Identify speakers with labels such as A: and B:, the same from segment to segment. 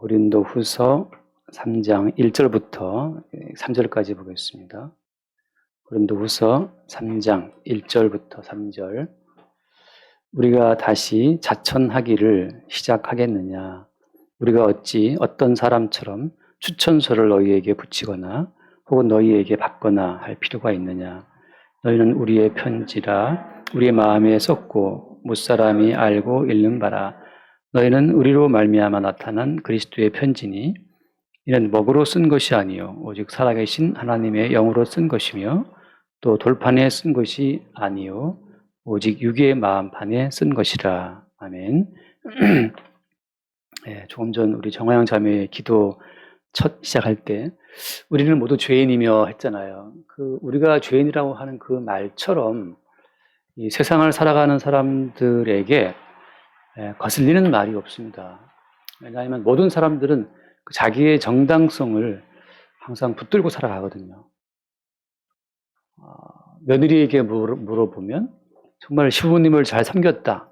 A: 고린도후서 3장 1절부터 3절까지 보겠습니다. 고린도후서 3장 1절부터 3절. 우리가 다시 자천하기를 시작하겠느냐? 우리가 어찌 어떤 사람처럼 추천서를 너희에게 붙이거나 혹은 너희에게 받거나 할 필요가 있느냐? 너희는 우리의 편지라 우리의 마음에 썼고 무사람이 알고 읽는 바라. 너희는 우리로 말미암아 나타난 그리스도의 편지니 이는 먹으로 쓴 것이 아니요 오직 살아계신 하나님의 영으로 쓴 것이며 또 돌판에 쓴 것이 아니요 오직 육의 마음판에 쓴 것이라. 아멘. 네, 조금 전 우리 정화영 자매의 기도 첫 시작할 때 우리는 모두 죄인이며 했잖아요. 우리가 죄인이라고 하는 그 말처럼 이 세상을 살아가는 사람들에게 거슬리는 말이 없습니다. 왜냐하면 모든 사람들은 자기의 정당성을 항상 붙들고 살아가거든요. 며느리에게 물어보면 정말 시부모님을 잘 섬겼다,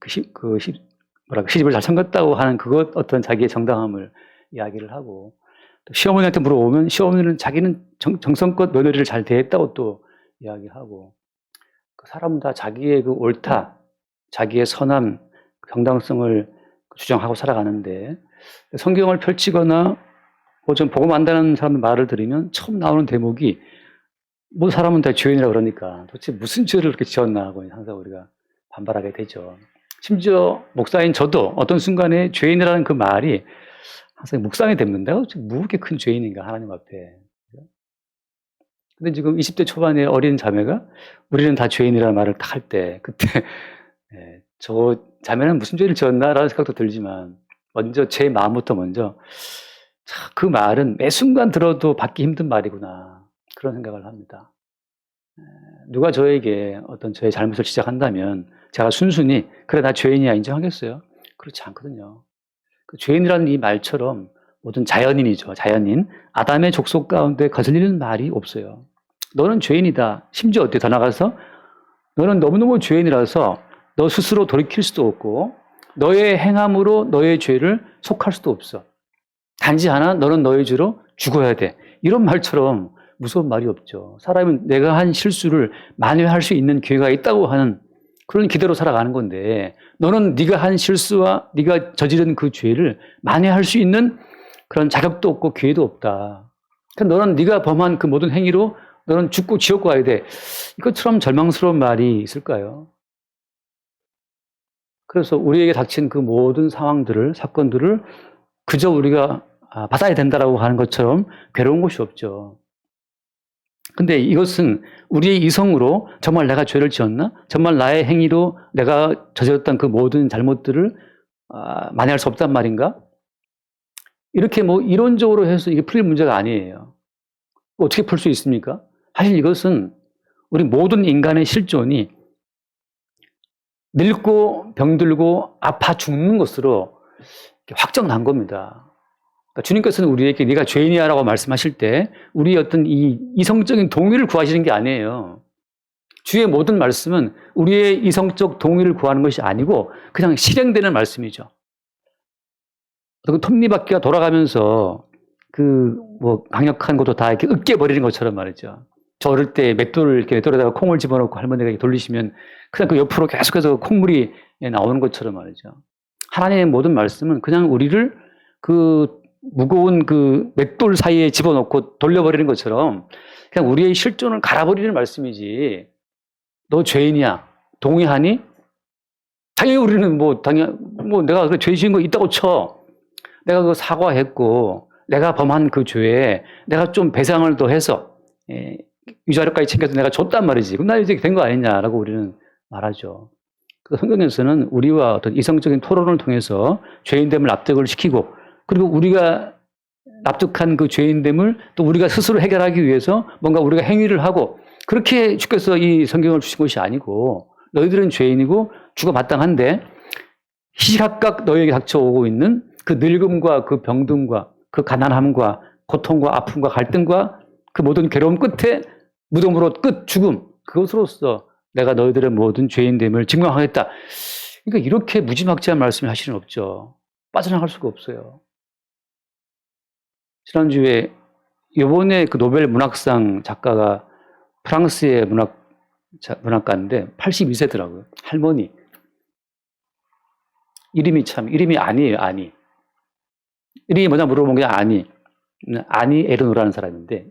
A: 시집을 잘 섬겼다고 하는 그것 어떤 자기의 정당함을 이야기를 하고, 또 시어머니한테 물어보면 시어머니는 자기는 정성껏 며느리를 잘 대했다고 또 이야기하고, 그 사람은 다 자기의 그 옳다, 자기의 선함, 정당성을 주장하고 살아가는데, 성경을 펼치거나 좀 복음 안다는 사람의 말을 들으면 처음 나오는 대목이 모든 사람은 다 죄인이라고 그러니까 도대체 무슨 죄를 그렇게 지었나 하고 항상 우리가 반발하게 되죠. 심지어 목사인 저도 어떤 순간에 죄인이라는 그 말이 항상 묵상이 됩니다. 뭐 그렇게 큰 죄인인가 하나님 앞에. 근데 지금 20대 초반의 어린 자매가 우리는 다 죄인이라는 말을 딱 할 때 그때 저 자매는 무슨 죄를 지었나라는 생각도 들지만 먼저 제 마음부터 먼저 그 말은 매 순간 들어도 받기 힘든 말이구나 그런 생각을 합니다. 누가 저에게 어떤 저의 잘못을 지적한다면 제가 순순히 그래 나 죄인이야 인정하겠어요? 그렇지 않거든요. 그 죄인이라는 이 말처럼 모든 자연인이죠. 자연인 아담의 족속 가운데 거슬리는 말이 없어요. 너는 죄인이다. 심지어 어때 더 나가서 너는 너무너무 죄인이라서 너 스스로 돌이킬 수도 없고 너의 행함으로 너의 죄를 속할 수도 없어. 단지 하나 너는 너의 죄로 죽어야 돼. 이런 말처럼 무서운 말이 없죠. 사람은 내가 한 실수를 만회할 수 있는 기회가 있다고 하는 그런 기대로 살아가는 건데 너는 네가 한 실수와 네가 저지른 그 죄를 만회할 수 있는 그런 자격도 없고 기회도 없다. 그러니까 너는 네가 범한 그 모든 행위로 너는 죽고 지옥 가야 돼. 이것처럼 절망스러운 말이 있을까요? 그래서 우리에게 닥친 그 모든 상황들을, 사건들을 그저 우리가 받아야 된다라고 하는 것처럼 괴로운 것이 없죠. 근데 이것은 우리의 이성으로 정말 내가 죄를 지었나? 정말 나의 행위로 내가 저질렀던 그 모든 잘못들을 만회할 수 없단 말인가? 이렇게 뭐 이론적으로 해서 이게 풀릴 문제가 아니에요. 어떻게 풀 수 있습니까? 사실 이것은 우리 모든 인간의 실존이 늙고 병들고 아파 죽는 것으로 확정 난 겁니다. 그러니까 주님께서는 우리에게 네가 죄인이야라고 말씀하실 때 우리의 어떤 이 이성적인 동의를 구하시는 게 아니에요. 주의 모든 말씀은 우리의 이성적 동의를 구하는 것이 아니고 그냥 실행되는 말씀이죠. 그 톱니바퀴가 돌아가면서 강력한 것도 다 이렇게 으깨버리는 것처럼 말이죠. 저 어릴 때 맷돌을 이렇게 맷돌에다가 콩을 집어넣고 할머니가 이렇게 돌리시면 그냥 그 옆으로 계속해서 콩물이 나오는 것처럼 말이죠. 하나님의 모든 말씀은 그냥 우리를 그 무거운 그 맷돌 사이에 집어넣고 돌려버리는 것처럼 그냥 우리의 실존을 갈아버리는 말씀이지. 너 죄인이야. 동의하니? 당연히 우리는 내가 그 죄 지은 거 있다고 쳐. 내가 그 사과했고 내가 범한 그 죄에 내가 좀 배상을 더 해서 위자료까지 챙겨서 내가 줬단 말이지. 그럼 나 이제 된 거 아니냐라고 우리는 말하죠. 그 성경에서는 우리와 어떤 이성적인 토론을 통해서 죄인됨을 납득을 시키고 그리고 우리가 납득한 그 죄인됨을 또 우리가 스스로 해결하기 위해서 뭔가 우리가 행위를 하고 그렇게 주께서 이 성경을 주신 것이 아니고 너희들은 죄인이고 죽어 마땅한데 시시각각 너희에게 닥쳐오고 있는 그 늙음과 그 병듦과 그 가난함과 고통과 아픔과 갈등과 그 모든 괴로움 끝에 무덤으로 끝 죽음 그것으로서 내가 너희들의 모든 죄인됨을 증명하겠다. 그러니까 이렇게 무지막지한 말씀을 하실 수는 없죠. 빠져나갈 수가 없어요. 지난주에 요번에 그 노벨 문학상 작가가 프랑스의 문학가인데 82세더라고요. 할머니. 이름이 아니에요, 아니. 이름이 뭐냐 물어본 게 아니 에르노라는 사람인데,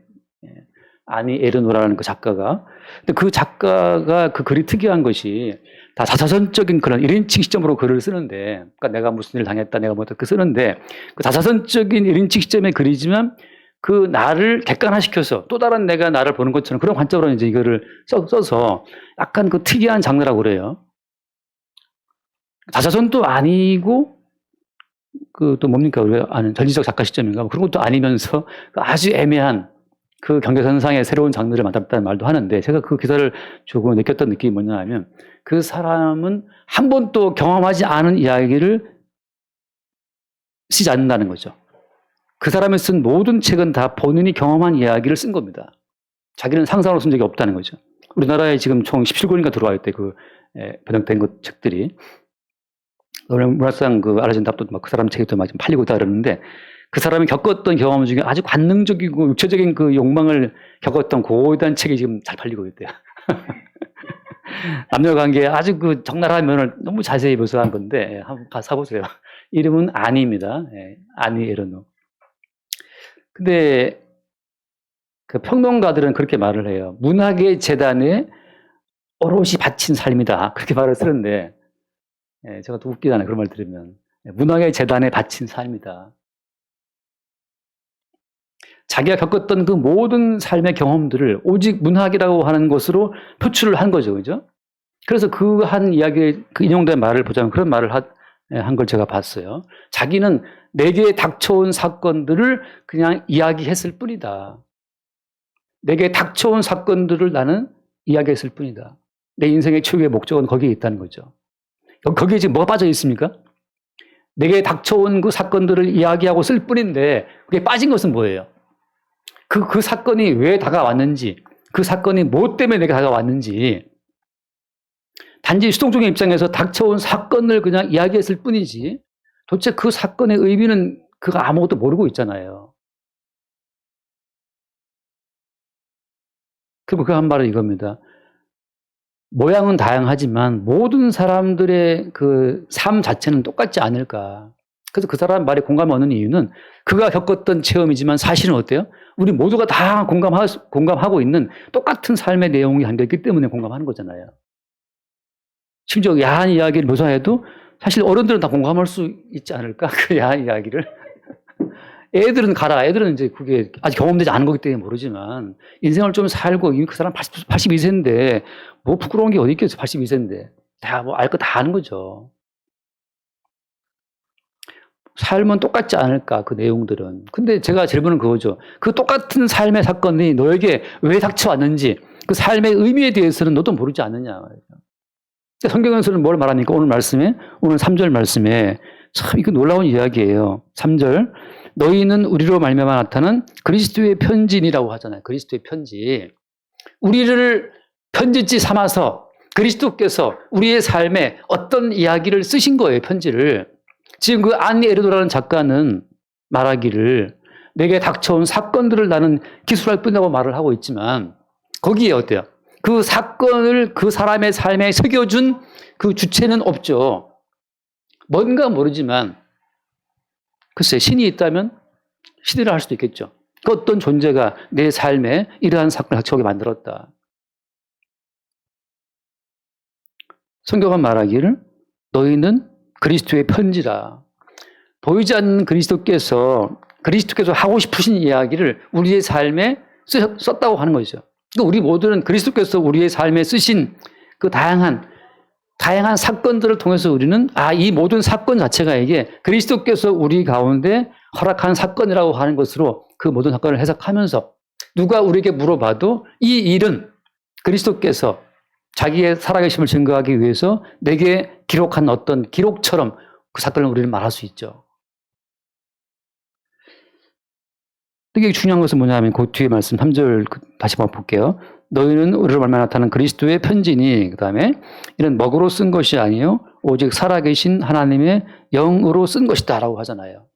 A: 아니 에르노라는 그 작가가, 근데 그 작가가 그 글이 특이한 것이 다 자사선적인 그런 1인칭 시점으로 글을 쓰는데, 그러니까 내가 무슨 일을 당했다, 내가 뭐 어떻게 쓰는데, 그 자사선적인 1인칭 시점의 글이지만 그 나를 객관화시켜서 또 다른 내가 나를 보는 것처럼 그런 관점으로 이제 이거를 써서 약간 그 특이한 장르라고 그래요. 자사선도 아니고, 그 또 뭡니까? 우리가 아는 전지적 작가 시점인가? 뭐 그런 것도 아니면서 아주 애매한 그 경계선상의 새로운 장르를 만들었다는 말도 하는데, 제가 그 기사를 조금 느꼈던 느낌이 뭐냐 하면, 그 사람은 한 번도 경험하지 않은 이야기를 쓰지 않는다는 거죠. 그 사람이 쓴 모든 책은 다 본인이 경험한 이야기를 쓴 겁니다. 자기는 상상으로 쓴 적이 없다는 거죠. 우리나라에 지금 총 17권인가 들어와 있대, 번역된 책들이. 노벨 문학상 알려진 답도 막 그 사람 책이 또 막 좀 팔리고 있다 그러는데, 그 사람이 겪었던 경험 중에 아주 관능적이고 육체적인 그 욕망을 겪었던 고대한 책이 지금 잘 팔리고 있대요. 남녀 관계에 아주 그 적나라한 면을 너무 자세히 묘사한 건데, 한번 가서 사보세요. 이름은 아니입니다. 아니 에르노. 근데 그 평론가들은 그렇게 말을 해요. 문학의 재단에 오롯이 바친 삶이다. 그렇게 말을 쓰는데, 제가 또 웃기잖아요. 그런 말 들으면. 문학의 재단에 바친 삶이다. 자기가 겪었던 그 모든 삶의 경험들을 오직 문학이라고 하는 것으로 표출을 한 거죠. 그죠? 그래서 그 한 이야기에 그 인용된 말을 보자면 그런 말을 한 걸 제가 봤어요. 자기는 내게 닥쳐온 사건들을 그냥 이야기했을 뿐이다. 내게 닥쳐온 사건들을 나는 이야기했을 뿐이다. 내 인생의 최후의 목적은 거기에 있다는 거죠. 거기에 지금 뭐가 빠져 있습니까? 내게 닥쳐온 그 사건들을 이야기하고 쓸 뿐인데, 그게 빠진 것은 뭐예요? 그 사건이 왜 다가왔는지, 그 사건이 뭐 때문에 내게 다가왔는지, 단지 수동적인 입장에서 닥쳐온 사건을 그냥 이야기했을 뿐이지, 도대체 그 사건의 의미는 그가 아무것도 모르고 있잖아요. 그리고 그 한 말은 이겁니다. 모양은 다양하지만 모든 사람들의 그 삶 자체는 똑같지 않을까. 그래서 그 사람 말에 공감이 오는 이유는 그가 겪었던 체험이지만 사실은 어때요? 우리 모두가 다 공감하고 있는 똑같은 삶의 내용이 담겨있기 때문에 공감하는 거잖아요. 심지어 야한 이야기를 묘사해도 사실 어른들은 다 공감할 수 있지 않을까? 그 야한 이야기를. 애들은 애들은 이제 그게 아직 경험되지 않은 거기 때문에 모르지만, 인생을 좀 살고, 그 사람 82세인데, 뭐 부끄러운 게 어디 있겠어, 82세인데. 다 뭐 알 거 다 아는 거죠. 삶은 똑같지 않을까, 그 내용들은. 근데 제가 질문은 그거죠. 그 똑같은 삶의 사건이 너에게 왜 닥쳐왔는지, 그 삶의 의미에 대해서는 너도 모르지 않느냐. 성경에서는 뭘 말하니까 오늘 3절 말씀에 참 이거 놀라운 이야기예요. 3절. 너희는 우리로 말미암아 나타난 그리스도의 편지니라고 하잖아요. 그리스도의 편지. 우리를 편지지 삼아서 그리스도께서 우리의 삶에 어떤 이야기를 쓰신 거예요, 편지를. 지금 그 아니 에르노라는 작가는 말하기를 내게 닥쳐온 사건들을 나는 기술할 뿐이라고 말을 하고 있지만, 거기에 어때요? 그 사건을 그 사람의 삶에 새겨준 그 주체는 없죠. 뭔가 모르지만, 글쎄, 신이 있다면 신이라 할 수도 있겠죠. 그 어떤 존재가 내 삶에 이러한 사건을 닥쳐오게 만들었다. 성경은 말하기를 너희는 그리스도의 편지라. 보이지 않는 그리스도께서 하고 싶으신 이야기를 우리의 삶에 썼다고 하는 거죠. 그러니까 우리 모두는 그리스도께서 우리의 삶에 쓰신 그 다양한 사건들을 통해서 우리는 이 모든 사건 자체가 이게 그리스도께서 우리 가운데 허락한 사건이라고 하는 것으로 그 모든 사건을 해석하면서, 누가 우리에게 물어봐도 이 일은 그리스도께서 자기의 살아계심을 증거하기 위해서 내게 기록한 어떤 기록처럼 그 사건을 우리는 말할 수 있죠. 이게 중요한 것은 뭐냐면 그 뒤에 말씀 3절 다시 한번 볼게요. 너희는 우리를 말미암아 나타난 그리스도의 편지니, 그 다음에 이는 먹으로 쓴 것이 아니요 오직 살아계신 하나님의 영으로 쓴 것이다 라고 하잖아요.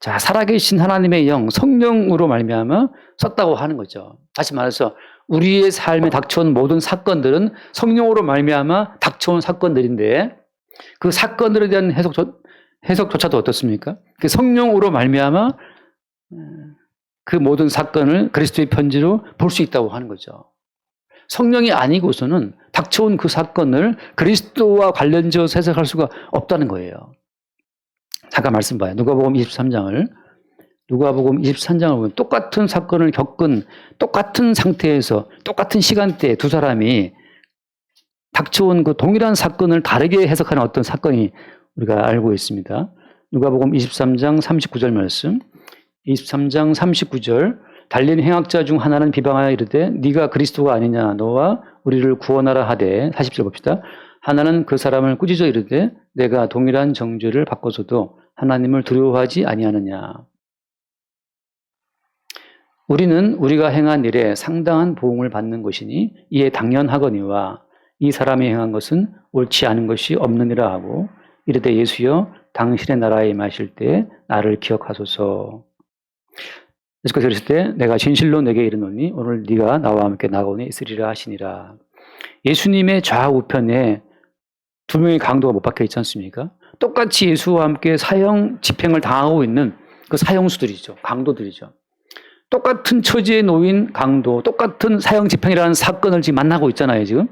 A: 자, 살아계신 하나님의 영, 성령으로 말미암아 썼다고 하는 거죠. 다시 말해서 우리의 삶에 닥쳐온 모든 사건들은 성령으로 말미암아 닥쳐온 사건들인데 그 사건들에 대한 해석조차도 어떻습니까? 그 성령으로 말미암아 그 모든 사건을 그리스도의 편지로 볼 수 있다고 하는 거죠. 성령이 아니고서는 닥쳐온 그 사건을 그리스도와 관련지어서 해석할 수가 없다는 거예요. 잠깐 말씀 봐요. 누가복음 23장을 보면 똑같은 사건을 겪은 똑같은 상태에서 똑같은 시간대에 두 사람이 닥쳐온 그 동일한 사건을 다르게 해석하는 어떤 사건이 우리가 알고 있습니다. 누가복음 23장 39절 말씀. 23장 39절. 달린 행악자 중 하나는 비방하여 이르되 네가 그리스도가 아니냐 너와 우리를 구원하라 하되 40절 봅시다. 하나는 그 사람을 꾸짖어 이르되 내가 동일한 정죄를 받고서도 하나님을 두려워하지 아니하느냐. 우리는 우리가 행한 일에 상당한 보응을 받는 것이니 이에 당연하거니와 이 사람이 행한 것은 옳지 않은 것이 없느니라 하고 이르되 예수여 당신의 나라에 임하실 때 나를 기억하소서. 예수께서 그러실 때 내가 진실로 내게 이르노니 오늘 네가 나와 함께 나가오니 있으리라 하시니라. 예수님의 좌우편에 두 명의 강도가 못 박혀 있지 않습니까? 똑같이 예수와 함께 사형 집행을 당하고 있는 그 사형수들이죠. 강도들이죠. 똑같은 처지에 놓인 강도, 똑같은 사형 집행이라는 사건을 지금 만나고 있잖아요, 지금.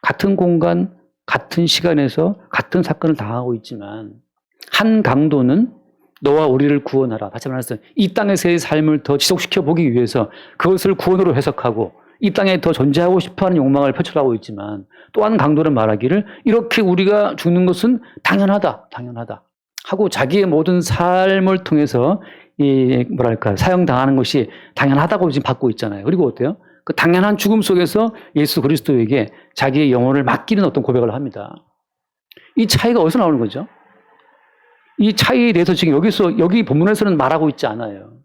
A: 같은 공간, 같은 시간에서 같은 사건을 당하고 있지만 한 강도는 너와 우리를 구원하라. 다시 말해서 이 땅에서의 삶을 더 지속시켜 보기 위해서 그것을 구원으로 해석하고 이 땅에 더 존재하고 싶어하는 욕망을 표출하고 있지만 또 한 강도는 말하기를 이렇게 우리가 죽는 것은 당연하다 하고 자기의 모든 삶을 통해서 사형당하는 것이 당연하다고 지금 받고 있잖아요. 그리고 어때요? 그 당연한 죽음 속에서 예수 그리스도에게 자기의 영혼을 맡기는 어떤 고백을 합니다. 이 차이가 어디서 나오는 거죠? 이 차이에 대해서 지금 여기 본문에서는 말하고 있지 않아요.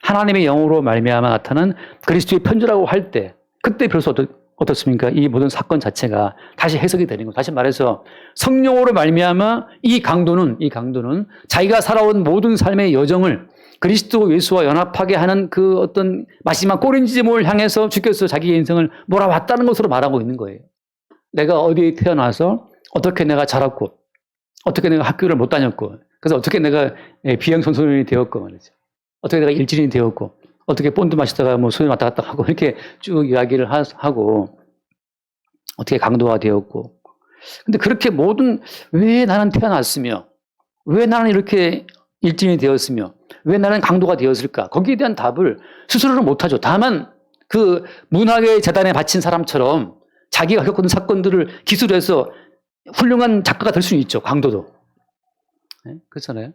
A: 하나님의 영으로 말미암아 나타난 그리스도의 편지라고 할 때 그때 벌써 어떻습니까? 이 모든 사건 자체가 다시 해석이 되는 거예요. 다시 말해서 성령으로 말미암아 이 강도는 자기가 살아온 모든 삶의 여정을 그리스도 예수와 연합하게 하는 그 어떤 마지막 꼬린지점을 향해서 주께서 자기의 인생을 몰아왔다는 것으로 말하고 있는 거예요. 내가 어디에 태어나서 어떻게 내가 자랐고 어떻게 내가 학교를 못 다녔고 그래서 어떻게 내가 비형청소년이 되었고 말이죠. 어떻게 내가 일진이 되었고 어떻게 본드 마시다가 뭐 소리 왔다 갔다 하고 이렇게 쭉 이야기를 하고 어떻게 강도가 되었고 근데 그렇게 왜 나는 태어났으며 왜 나는 이렇게 일진이 되었으며 왜 나는 강도가 되었을까? 거기에 대한 답을 스스로는 못하죠. 다만 그 문학의 재단에 바친 사람처럼 자기가 겪은 사건들을 기술해서 훌륭한 작가가 될 수는 있죠. 강도도. 네? 그렇잖아요.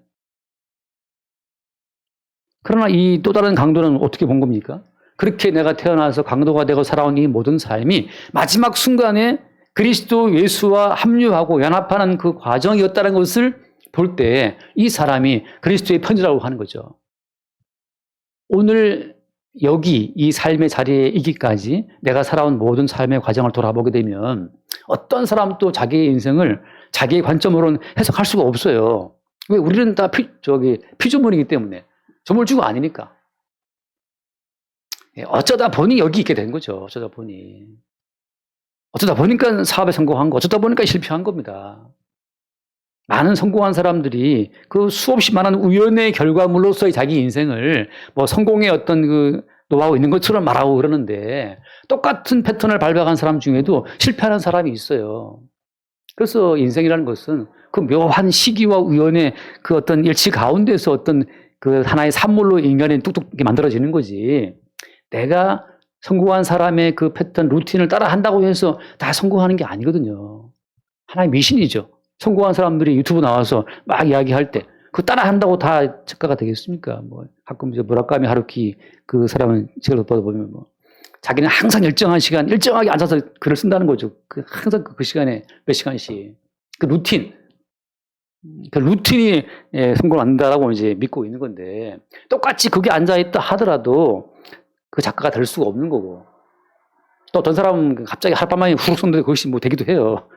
A: 그러나 이 또 다른 강도는 어떻게 본 겁니까? 그렇게 내가 태어나서 강도가 되고 살아온 이 모든 삶이 마지막 순간에 그리스도 예수와 합류하고 연합하는 그 과정이었다는 것을 볼 때 이 사람이 그리스도의 편지라고 하는 거죠. 오늘 여기 이 삶의 자리에 있기까지 내가 살아온 모든 삶의 과정을 돌아보게 되면 어떤 사람도 자기의 인생을 자기의 관점으로는 해석할 수가 없어요. 왜? 우리는 다 피조물이기 때문에. 조물주가 아니니까. 어쩌다 보니 여기 있게 된 거죠. 어쩌다 보니까 사업에 성공한 거, 어쩌다 보니까 실패한 겁니다. 많은 성공한 사람들이 그 수없이 많은 우연의 결과물로서의 자기 인생을 성공의 어떤 그 노하우 있는 것처럼 말하고 그러는데 똑같은 패턴을 발견한 사람 중에도 실패하는 사람이 있어요. 그래서 인생이라는 것은 그 묘한 시기와 우연의 그 어떤 일치 가운데서 어떤 그 하나의 산물로 인간이 뚝뚝 만들어지는 거지. 내가 성공한 사람의 그 패턴, 루틴을 따라 한다고 해서 다 성공하는 게 아니거든요. 하나의 미신이죠. 성공한 사람들이 유튜브 나와서 막 이야기할 때, 그거 따라 한다고 다 작가가 되겠습니까? 가끔 이제 무라카미 하루키 그 사람은 책을 보면 자기는 항상 일정하게 앉아서 글을 쓴다는 거죠. 항상 그 시간에 몇 시간씩. 그 루틴이 성공을 한다라고 이제 믿고 있는 건데, 똑같이 거기 앉아있다 하더라도 그 작가가 될 수가 없는 거고, 또 어떤 사람은 갑자기 하룻밤만에 후룩 썼는데 그것이 되기도 해요.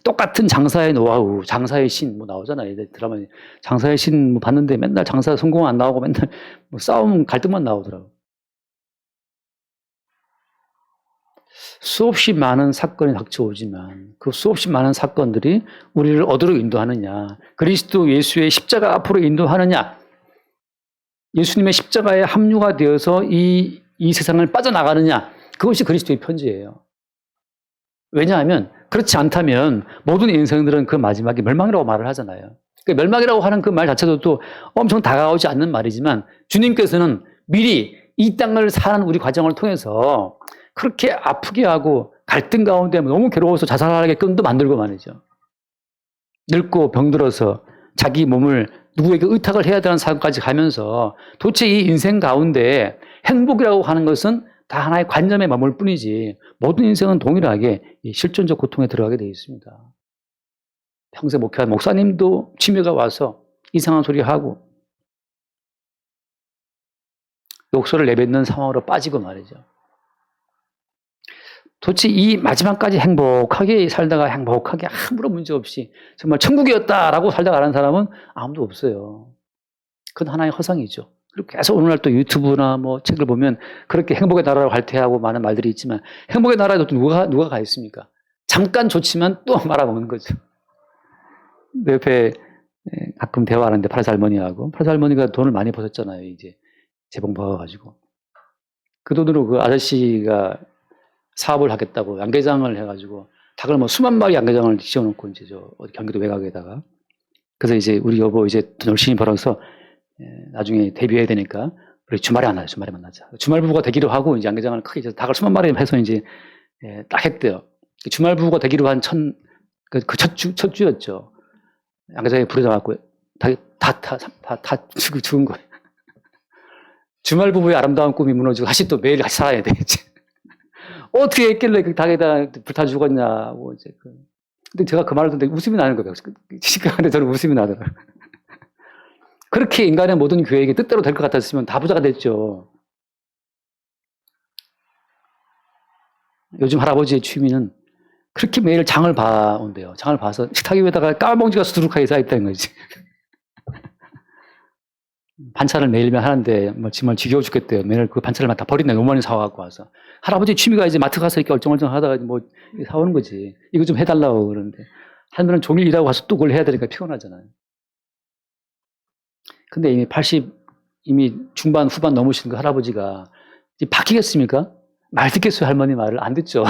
A: 똑같은 장사의 노하우, 장사의 신, 뭐 나오잖아요. 드라마에. 장사의 신 뭐 봤는데 맨날 장사 성공 안 나오고 맨날 뭐 싸움, 갈등만 나오더라고. 수없이 많은 사건이 닥쳐오지만 그 수없이 많은 사건들이 우리를 어디로 인도하느냐. 그리스도 예수의 십자가 앞으로 인도하느냐. 예수님의 십자가에 합류가 되어서 이 세상을 빠져나가느냐. 그것이 그리스도의 편지예요. 왜냐하면 그렇지 않다면 모든 인생들은 그 마지막에 멸망이라고 말을 하잖아요. 그 멸망이라고 하는 그 말 자체도 또 엄청 다가오지 않는 말이지만 주님께서는 미리 이 땅을 사는 우리 과정을 통해서 그렇게 아프게 하고 갈등 가운데 너무 괴로워서 자살하게끔도 만들고 말이죠. 늙고 병들어서 자기 몸을 누구에게 의탁을 해야 되는 상황까지 가면서 도대체 이 인생 가운데 행복이라고 하는 것은 다 하나의 관념에 머물 뿐이지 모든 인생은 동일하게 실존적 고통에 들어가게 되어 있습니다. 평생 목회한 목사님도 치매가 와서 이상한 소리 하고 욕설을 내뱉는 상황으로 빠지고 말이죠. 도대체 이 마지막까지 행복하게 살다가 행복하게 아무런 문제 없이 정말 천국이었다라고 살다가 가는 사람은 아무도 없어요. 그건 하나의 허상이죠. 그리고 계속 오늘날 또 유튜브나 뭐 책을 보면 그렇게 행복의 나라로 갈퇴하고 많은 말들이 있지만 행복의 나라에도 누가 가 있습니까? 잠깐 좋지만 또 말아먹는 거죠. 내 옆에 가끔 대화하는데 파라사 할머니하고 파라사 할머니가 돈을 많이 버셨잖아요. 이제 재봉 받아가지고 그 돈으로 그 아저씨가 사업을 하겠다고 양계장을 해가지고 닭을 뭐 수만 마리 양계장을 지어놓고 이제 저 어디 경기도 외곽에다가 그래서 이제 우리 여보 이제 돈 열심히 벌어서 나중에 데뷔해야 되니까 우리 주말에 만나자. 주말에 만나자. 주말 부부가 되기로 하고 이제 양계장을 크게 이제 닭을 수만 마리 해서 이제 딱 했대요. 주말 부부가 되기로 한 첫 주였죠. 양계장에 부르져갖고 다 죽은 거예요. 주말 부부의 아름다운 꿈이 무너지고 다시 또 매일 같이 살아야 돼. 이제. 어떻게 했길래 그 닭에다 불타 죽었냐고 이제 근데 제가 그 말을 듣는데 웃음이 나는 거예요. 시간에 저는 웃음이 나더라고요. 그렇게 인간의 모든 계획이 뜻대로 될 것 같았으면 다 부자가 됐죠. 요즘 할아버지의 취미는 그렇게 매일 장을 봐온대요. 장을 봐서 식탁 위에다가 까만봉지가 수두룩하게 쌓여있다는 거지. 반찬을 매일매일 하는데 뭐 정말 지겨워 죽겠대요. 매일 그 반찬을 다 버린다. 너무 많이 사와갖고 와서. 할아버지 취미가 이제 마트 가서 이렇게 얼쩡얼쩡 하다가 뭐 사오는 거지. 이거 좀 해달라고 그러는데. 할머니는 종일 일하고 가서 또 그걸 해야 되니까 피곤하잖아요. 근데 이미 중반, 후반 넘으신 그 할아버지가 이제 바뀌겠습니까? 말 듣겠어요? 할머니 말을? 안 듣죠.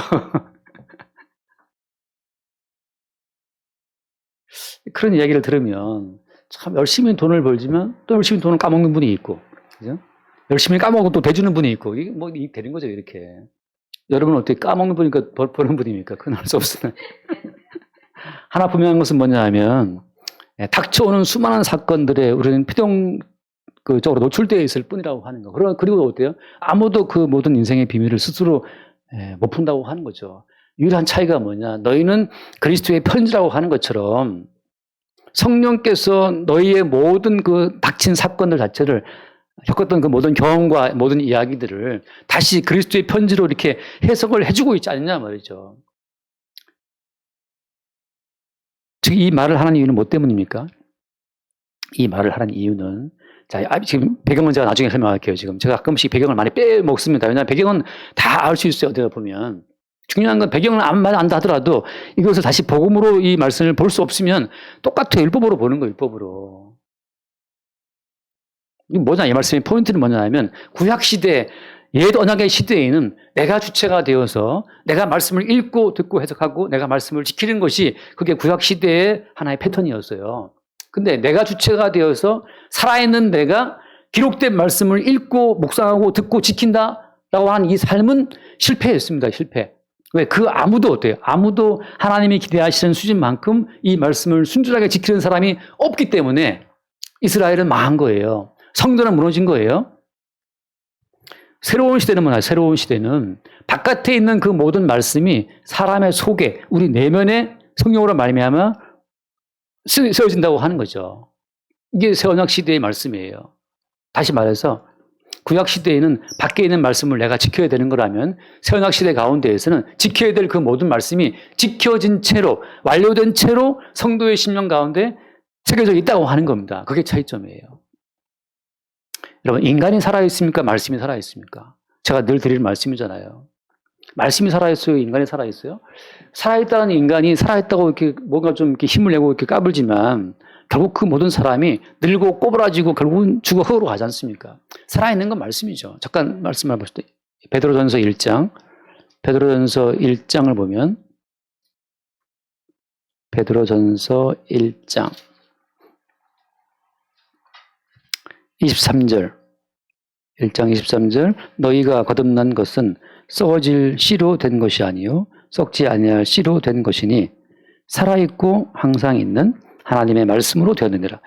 A: 그런 이야기를 들으면 참 열심히 돈을 벌지만 또 열심히 돈을 까먹는 분이 있고, 그죠? 열심히 까먹고 또 대주는 분이 있고, 이게 뭐 되는 거죠, 이렇게. 여러분은 어떻게 까먹는 분이니까 버는 분입니까? 그건 알 수 없으나. 하나 분명한 것은 뭐냐 하면, 닥쳐오는 수많은 사건들에 우리는 필연적으로 노출되어 있을 뿐이라고 하는 거. 그리고 어때요? 아무도 그 모든 인생의 비밀을 스스로 못 푼다고 하는 거죠. 유일한 차이가 뭐냐? 너희는 그리스도의 편지라고 하는 것처럼 성령께서 너희의 모든 그 닥친 사건들 자체를 겪었던 그 모든 경험과 모든 이야기들을 다시 그리스도의 편지로 이렇게 해석을 해주고 있지 않느냐 말이죠. 즉, 이 말을 하는 이유는 뭐 때문입니까? 이 말을 하는 이유는, 자, 지금 배경은 제가 나중에 설명할게요. 지금 제가 가끔씩 배경을 많이 빼먹습니다. 왜냐하면 배경은 다 알 수 있어요. 어디가 보면. 중요한 건 배경을 안다 하더라도 이것을 다시 복음으로 이 말씀을 볼 수 없으면 똑같아요. 율법으로 보는 거예요. 율법으로. 이 뭐냐, 이 말씀의 포인트는 뭐냐 하면 구약시대, 옛 언약의 시대에는 내가 주체가 되어서 내가 말씀을 읽고 듣고 해석하고 내가 말씀을 지키는 것이 그게 구약시대의 하나의 패턴이었어요. 근데 내가 주체가 되어서 살아있는 내가 기록된 말씀을 읽고 묵상하고 듣고 지킨다라고 하는 이 삶은 실패했습니다. 실패. 왜? 아무도 어때요? 아무도 하나님이 기대하시는 수준만큼 이 말씀을 순전하게 지키는 사람이 없기 때문에 이스라엘은 망한 거예요. 성전은 무너진 거예요. 새로운 시대는 뭐냐? 새로운 시대는 바깥에 있는 그 모든 말씀이 사람의 속에, 우리 내면에 성령으로 말미암아 세워진다고 하는 거죠. 이게 새 언약 시대의 말씀이에요. 다시 말해서 구약 시대에는 밖에 있는 말씀을 내가 지켜야 되는 거라면 새언약 시대 가운데에서는 지켜야 될 그 모든 말씀이 지켜진 채로 완료된 채로 성도의 심령 가운데 새겨져 있다고 하는 겁니다. 그게 차이점이에요. 여러분, 인간이 살아있습니까? 말씀이 살아있습니까? 제가 늘 드리는 말씀이잖아요. 말씀이 살아있어요? 인간이 살아있어요? 살아있다는 인간이 살아있다고 이렇게 뭔가 좀 이렇게 힘을 내고 이렇게 까불지만 결국 그 모든 사람이 늙고 꼬부라지고 결국은 죽어 흙으로 가지 않습니까? 살아있는 건 말씀이죠. 잠깐 말씀을 보실 때 베드로전서 1장, 베드로전서 1장을 보면 베드로전서 1장 23절 1장 23절 너희가 거듭난 것은 썩어질 씨로 된 것이 아니요 썩지 아니할 씨로 된 것이니 살아있고 항상 있는 하나님의 말씀으로 되었느니라.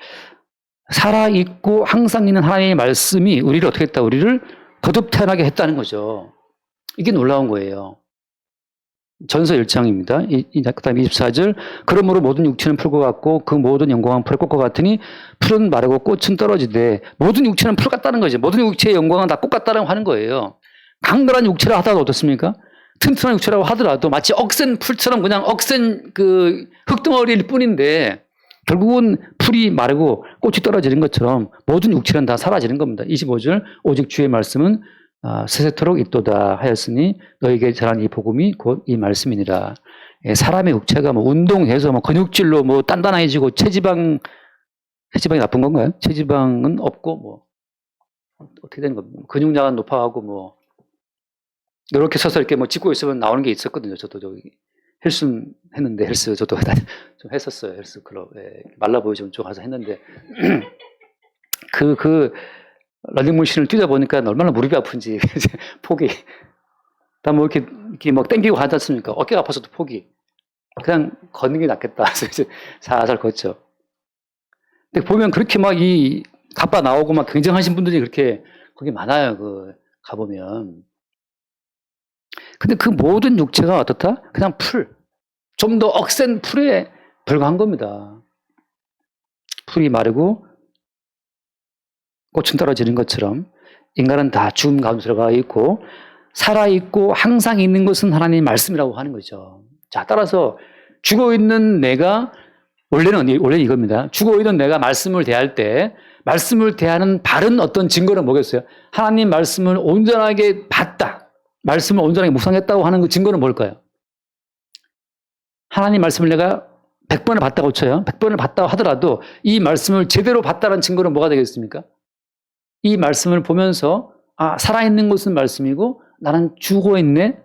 A: 살아있고 항상 있는 하나님의 말씀이 우리를 어떻게 했다? 우리를 거듭 태어나게 했다는 거죠. 이게 놀라운 거예요. 전서 1장입니다. 그 다음에 24절 그러므로 모든 육체는 풀과 같고 그 모든 영광은 풀의 꽃과 같으니 풀은 마르고 꽃은 떨어지되 모든 육체는 풀 같다는 거죠. 모든 육체의 영광은 다 꽃 같다고 하는 거예요. 강렬한 육체라 하더라도 어떻습니까? 튼튼한 육체라고 하더라도 마치 억센 풀처럼 그냥 억센 그 흙덩어리일 뿐인데 결국은 풀이 마르고 꽃이 떨어지는 것처럼 모든 육체는 다 사라지는 겁니다. 25절 오직 주의 말씀은 세세토록 있도다 하였으니 너에게 전한 이 복음이 곧 이 말씀이니라. 사람의 육체가 뭐 운동해서 뭐 근육질로 뭐 단단해지고 체지방이 나쁜 건가요? 체지방은 없고 뭐 어떻게 되는 겁니까? 근육량은 높아가고 뭐 이렇게 서서 이렇게 뭐 짚고 있으면 나오는 게 있었거든요. 저도 저기 헬스 했는데 헬스 저도 좀 했었어요. 헬스 클럽 말라 보이지만 좀 가서 했는데 그 러닝머신을 뛰다 보니까 얼마나 무릎이 아픈지 포기. 다 뭐 이렇게 막 땡기고 하지 않습니까? 어깨가 아파서도 포기. 그냥 걷는 게 낫겠다. 그래서 이제 살살 걷죠. 근데 보면 그렇게 막 이 갑바 나오고 막 굉장하신 분들이 그렇게 거기 많아요. 가보면. 근데 그 모든 육체가 어떻다? 그냥 풀. 좀 더 억센 풀에 불과한 겁니다. 풀이 마르고 꽃은 떨어지는 것처럼 인간은 다 죽음 가운데 들어가 있고 살아있고 항상 있는 것은 하나님의 말씀이라고 하는 거죠. 자, 따라서 죽어있는 내가 원래 이겁니다. 죽어있는 내가 말씀을 대할 때 말씀을 대하는 바른 어떤 증거는 뭐겠어요? 하나님 말씀을 온전하게 봤다. 말씀을 온전하게 묵상했다고 하는 그 증거는 뭘까요? 하나님 말씀을 내가 100번을 봤다고 쳐요. 100번을 봤다고 하더라도 이 말씀을 제대로 봤다는 증거는 뭐가 되겠습니까? 이 말씀을 보면서 살아있는 것은 말씀이고 나는 죽어있네.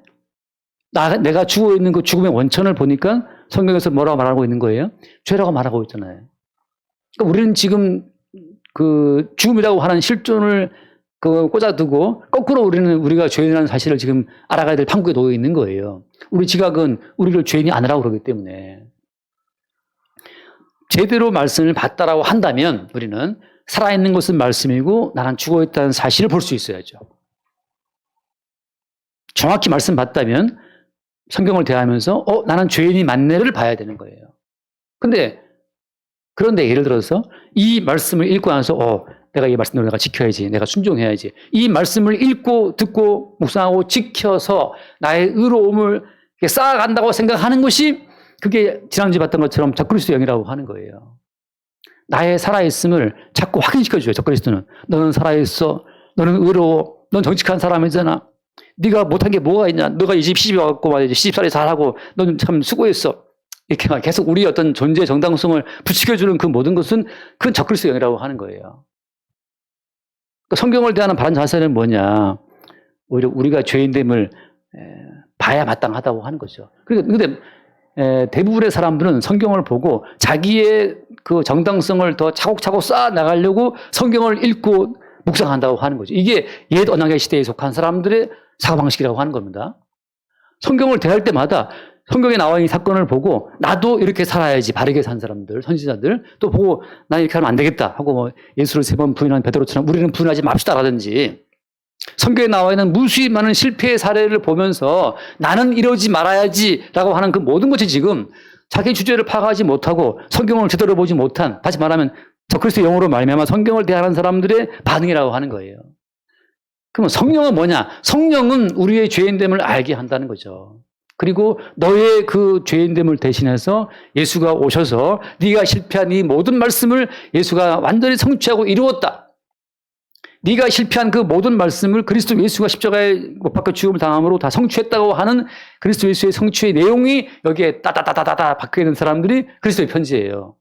A: 내가 죽어있는 그 죽음의 원천을 보니까 성경에서 뭐라고 말하고 있는 거예요? 죄라고 말하고 있잖아요. 그러니까 우리는 지금 그 죽음이라고 하는 실존을 꽂아두고 거꾸로 우리가 죄인이라는 사실을 지금 알아가야 될 판국에 놓여 있는 거예요. 우리 지각은 우리를 죄인이 아니라고 그러기 때문에 제대로 말씀을 봤다라고 한다면 우리는 살아있는 것은 말씀이고 나는 죽어있다는 사실을 볼 수 있어야죠. 정확히 말씀 봤다면 성경을 대하면서 나는 죄인이 맞네를 봐야 되는 거예요. 그런데 예를 들어서 이 말씀을 읽고 나서 내가 이 말씀을 내가 지켜야지. 내가 순종해야지. 이 말씀을 읽고 듣고 묵상하고 지켜서 나의 의로움을 쌓아간다고 생각하는 것이 그게 지난주에 봤던 것처럼 적그리스도 영이라고 하는 거예요. 나의 살아있음을 자꾸 확인시켜줘요. 적그리스도는. 너는 살아있어. 너는 의로워. 넌 정직한 사람이잖아. 네가 못한 게 뭐가 있냐. 너가 이 집 시집이 와갖고 말이지. 시집살이 잘하고 너는 참 수고했어. 이렇게 막 계속 우리 어떤 존재의 정당성을 부추겨주는 그 모든 것은 그건 적그리스도 영이라고 하는 거예요. 성경을 대하는 바른 자세는 뭐냐. 오히려 우리가 죄인됨을 봐야 마땅하다고 하는 거죠. 그런데 대부분의 사람들은 성경을 보고 자기의 그 정당성을 더 차곡차곡 쌓아 나가려고 성경을 읽고 묵상한다고 하는 거죠. 이게 옛 언약의 시대에 속한 사람들의 사고방식이라고 하는 겁니다. 성경을 대할 때마다 성경에 나와 있는 사건을 보고 나도 이렇게 살아야지. 바르게 산 사람들, 선지자들 또 보고 나 이렇게 하면 안 되겠다 하고 뭐 예수를 3번 부인한 베드로처럼 우리는 부인하지 맙시다라든지 성경에 나와 있는 무수히 많은 실패의 사례를 보면서 나는 이러지 말아야지라고 하는 그 모든 것이 지금 자기 주제를 파악하지 못하고 성경을 제대로 보지 못한, 다시 말하면 적그리스도 영으로 말미암아 성경을 대하는 사람들의 반응이라고 하는 거예요. 그럼 성령은 뭐냐? 성령은 우리의 죄인됨을 알게 한다는 거죠. 그리고 너의 그 죄인됨을 대신해서 예수가 오셔서 네가 실패한 이 모든 말씀을 예수가 완전히 성취하고 이루었다. 네가 실패한 그 모든 말씀을 그리스도 예수가 십자가에 못 박혀 죽음을 당함으로 다 성취했다고 하는 그리스도 예수의 성취의 내용이 여기에 따다다다다다 박혀 있는 사람들이 그리스도의 편지예요.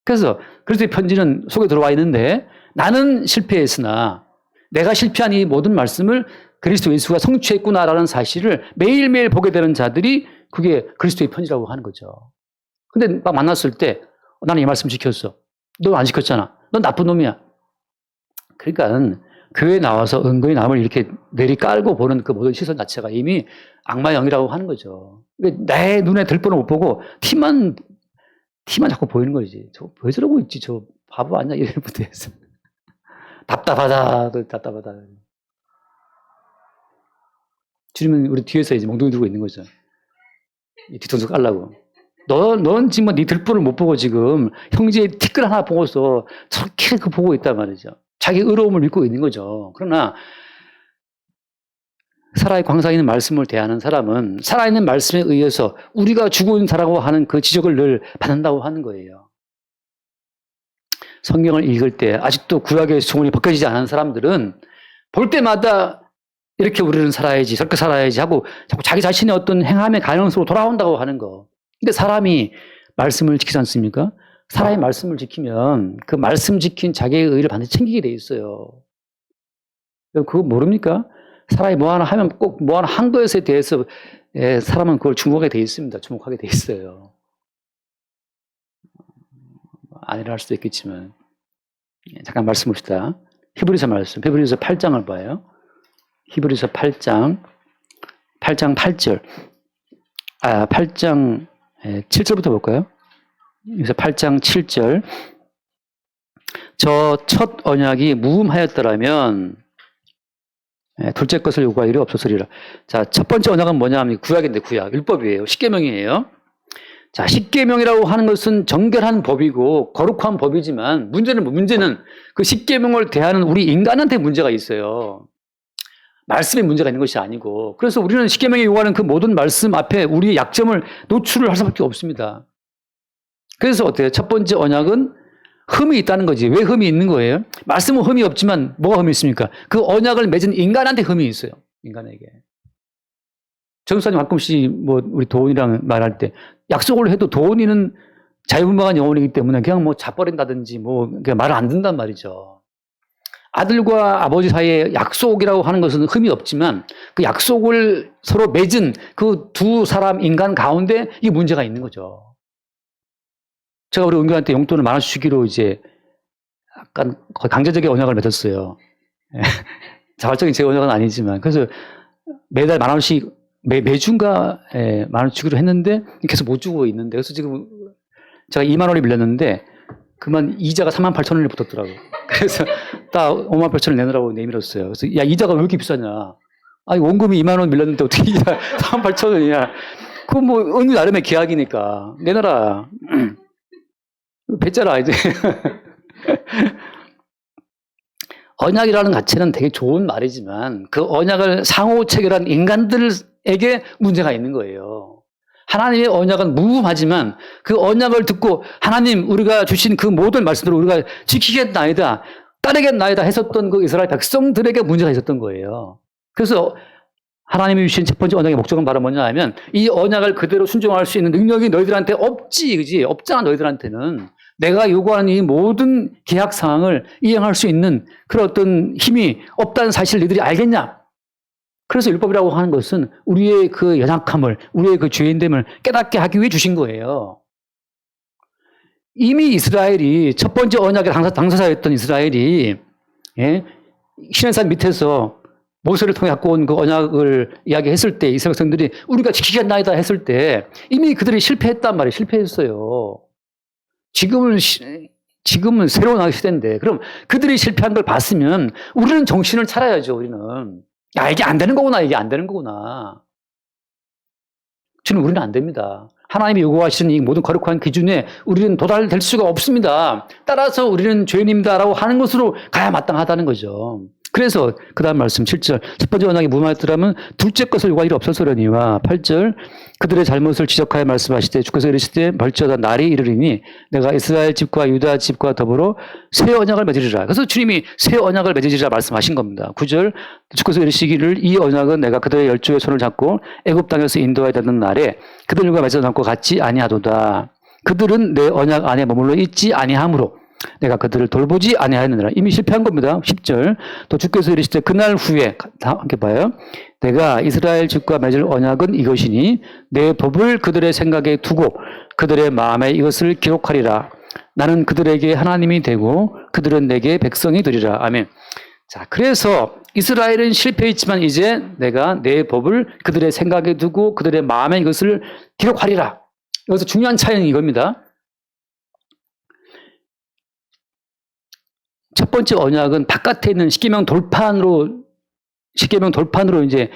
A: 그래서 그리스도의 편지는 속에 들어와 있는데 나는 실패했으나 내가 실패한 이 모든 말씀을 그리스도 예수가 성취했구나라는 사실을 매일매일 보게 되는 자들이 그게 그리스도의 편지라고 하는 거죠. 근데 막 만났을 때 나는 이 말씀 지켰어. 너 안 지켰잖아. 넌 나쁜 놈이야. 그러니까 교회에 나와서 은근히 남을 이렇게 내리 깔고 보는 그 모든 시선 자체가 이미 악마의 영이라고 하는 거죠. 내 눈에 들보는 못 보고 티만 자꾸 보이는 거지. 저 왜 저러고 있지? 저 바보 아니야? 이런 분들에서. 답답하다. 주님은 우리 뒤에서 이제 몽둥이 들고 있는 거죠. 뒤통수 깔라고. 넌 지금 네 들보를 못 보고 지금 형제의 티끌 하나 보고서 저렇게 보고 있단 말이죠. 자기 의로움을 믿고 있는 거죠. 그러나 살아있는 말씀을 대하는 사람은 살아있는 말씀에 의해서 우리가 죽은 자라고 하는 그 지적을 늘 받는다고 하는 거예요. 성경을 읽을 때 아직도 구약의 소문이 벗겨지지 않은 사람들은 볼 때마다 이렇게 우리는 살아야지, 저렇게 살아야지 하고 자꾸 자기 자신의 어떤 행함의 가능성으로 돌아온다고 하는 거. 근데 사람이 말씀을 지키지 않습니까? 사람이 말씀을 지키면 그 말씀 지킨 자기의 의를 반드시 챙기게 돼 있어요. 그거 모릅니까? 사람이 뭐 하나 하면 꼭 뭐 하나 한 것에 대해서 사람은 그걸 주목하게 돼 있습니다. 주목하게 돼 있어요. 아니라 할 수도 있겠지만. 잠깐 말씀 봅시다. 히브리서 말씀, 히브리서 8장을 봐요. 히브리서 8장 8절. 8장 7절부터 볼까요? 여기서 8장 7절. 저 첫 언약이 무음하였더라면 둘째 것을 요구할 일이 없었으리라. 자, 첫 번째 언약은 뭐냐 하면 구약인데 구약. 율법이에요. 십계명이에요. 자, 십계명이라고 하는 것은 정결한 법이고 거룩한 법이지만 문제는 그 십계명을 대하는 우리 인간한테 문제가 있어요. 말씀에 문제가 있는 것이 아니고. 그래서 우리는 십계명이 요구하는 그 모든 말씀 앞에 우리의 약점을 노출을 할 수밖에 없습니다. 그래서 어때요? 첫 번째 언약은 흠이 있다는 거지. 왜 흠이 있는 거예요? 말씀은 흠이 없지만 뭐가 흠이 있습니까? 그 언약을 맺은 인간한테 흠이 있어요. 인간에게. 정수사님 가끔씩 뭐 우리 도훈이랑 말할 때 약속을 해도 도훈이는 자유분방한 영혼이기 때문에 그냥 뭐 자버린다든지 뭐 그냥 말을 안 듣는단 말이죠. 아들과 아버지 사이에 약속이라고 하는 것은 흠이 없지만 그 약속을 서로 맺은 그 두 사람 인간 가운데 이 문제가 있는 거죠. 제가 우리 은교한테 용돈을 10,000원씩 주기로 이제 약간 거의 강제적인 언약을 맺었어요. 자발적인 제 언약은 아니지만. 그래서 매달 10,000원씩 매주인가 10,000원 주기로 했는데 계속 못 주고 있는데. 그래서 지금 제가 20,000원이 밀렸는데 그만 이자가 38,000원이 붙었더라고요. 그래서 딱 58,000원 내느라고 내밀었어요. 그래서 야, 이자가 왜 이렇게 비싸냐. 아니, 원금이 20,000원 밀렸는데 어떻게 이자 38,000원이냐. 그건 뭐 은유 나름의 계약이니까 내놔라. 뱉잖아, 이제. 언약이라는 가치는 되게 좋은 말이지만 그 언약을 상호 체결한 인간들에게 문제가 있는 거예요. 하나님의 언약은 무궁하지만 그 언약을 듣고 하나님 우리가 주신 그 모든 말씀들을 우리가 지키겠나이다, 따르겠나이다 했었던 그 이스라엘 백성들에게 문제가 있었던 거예요. 그래서 하나님이 주신 첫 번째 언약의 목적은 바로 뭐냐 하면 이 언약을 그대로 순종할 수 있는 능력이 너희들한테 없지, 그지? 없잖아, 너희들한테는. 내가 요구하는 이 모든 계약 상황을 이행할 수 있는 그런 어떤 힘이 없다는 사실을 너희들이 알겠냐? 그래서 율법이라고 하는 것은 우리의 그 연약함을, 우리의 그 죄인됨을 깨닫게 하기 위해 주신 거예요. 이미 이스라엘이 첫 번째 언약의 당사자였던 이스라엘이 시내산 밑에서 모세를 통해 갖고 온 그 언약을 이야기했을 때 이스라엘 백성들이 우리가 지키겠나이다 했을 때 이미 그들이 실패했단 말이에요. 실패했어요. 지금은 새로운 언약 시대인데 그럼 그들이 실패한 걸 봤으면 우리는 정신을 차려야죠. 우리는. 야, 이게 안 되는 거구나. 이게 안 되는 거구나. 우리는 안 됩니다. 하나님이 요구하시는 이 모든 거룩한 기준에 우리는 도달될 수가 없습니다. 따라서 우리는 죄인입니다라고 하는 것으로 가야 마땅하다는 거죠. 그래서 그 다음 말씀 7절 첫 번째 언약이 무마했더라면 둘째 것을 요구할 일이 없었으려니와 8절 그들의 잘못을 지적하여 말씀하시되 주께서 이르시되 벌저다 날이 이르리니 내가 이스라엘 집과 유다 집과 더불어 새 언약을 맺으리라. 그래서 주님이 새 언약을 맺으리라 말씀하신 겁니다. 9절 주께서 이르시기를 이 언약은 내가 그들의 열조의 손을 잡고 애굽 땅에서 인도하여 되는 날에 그들과 맺어 놓고 같지 아니하도다. 그들은 내 언약 안에 머물러 있지 아니하므로 내가 그들을 돌보지 아니하였느니라. 이미 실패한 겁니다. 10절 또 주께서 이르시되 그날 후에 다 함께 봐요. 내가 이스라엘 집과 맺을 언약은 이것이니 내 법을 그들의 생각에 두고 그들의 마음에 이것을 기록하리라. 나는 그들에게 하나님이 되고 그들은 내게 백성이 되리라. 아멘. 자, 그래서 이스라엘은 실패했지만 이제 내가 내 법을 그들의 생각에 두고 그들의 마음에 이것을 기록하리라. 여기서 중요한 차이는 이겁니다. 첫 번째 언약은 바깥에 있는 십계명 돌판으로 이제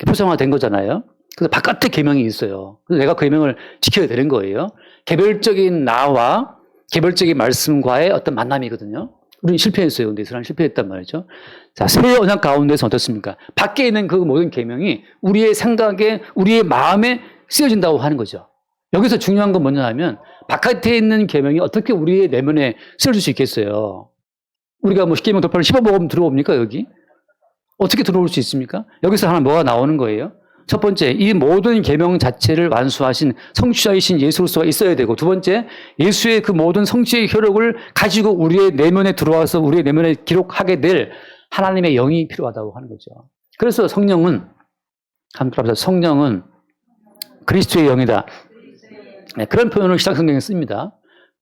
A: 표상화된 거잖아요. 그래서 바깥에 계명이 있어요. 그래서 내가 그 계명을 지켜야 되는 거예요. 개별적인 나와 개별적인 말씀과의 어떤 만남이거든요. 우리는 실패했어요. 근데 이스라엘은 실패했단 말이죠. 자, 새 언약 가운데서 어떻습니까? 밖에 있는 그 모든 계명이 우리의 생각에, 우리의 마음에 쓰여진다고 하는 거죠. 여기서 중요한 건 뭐냐 하면 바깥에 있는 계명이 어떻게 우리의 내면에 쓰여질 수 있겠어요. 우리가 뭐 십계명 돌파를 씹어먹으면 들어옵니까, 여기? 어떻게 들어올 수 있습니까? 여기서 하나 뭐가 나오는 거예요? 첫 번째, 이 모든 계명 자체를 완수하신 성취자이신 예수로서가 있어야 되고, 두 번째, 예수의 그 모든 성취의 효력을 가지고 우리의 내면에 들어와서 우리의 내면에 기록하게 될 하나님의 영이 필요하다고 하는 거죠. 그래서 성령은 그리스도의 영이다. 네, 그런 표현을 시작 성경에 씁니다.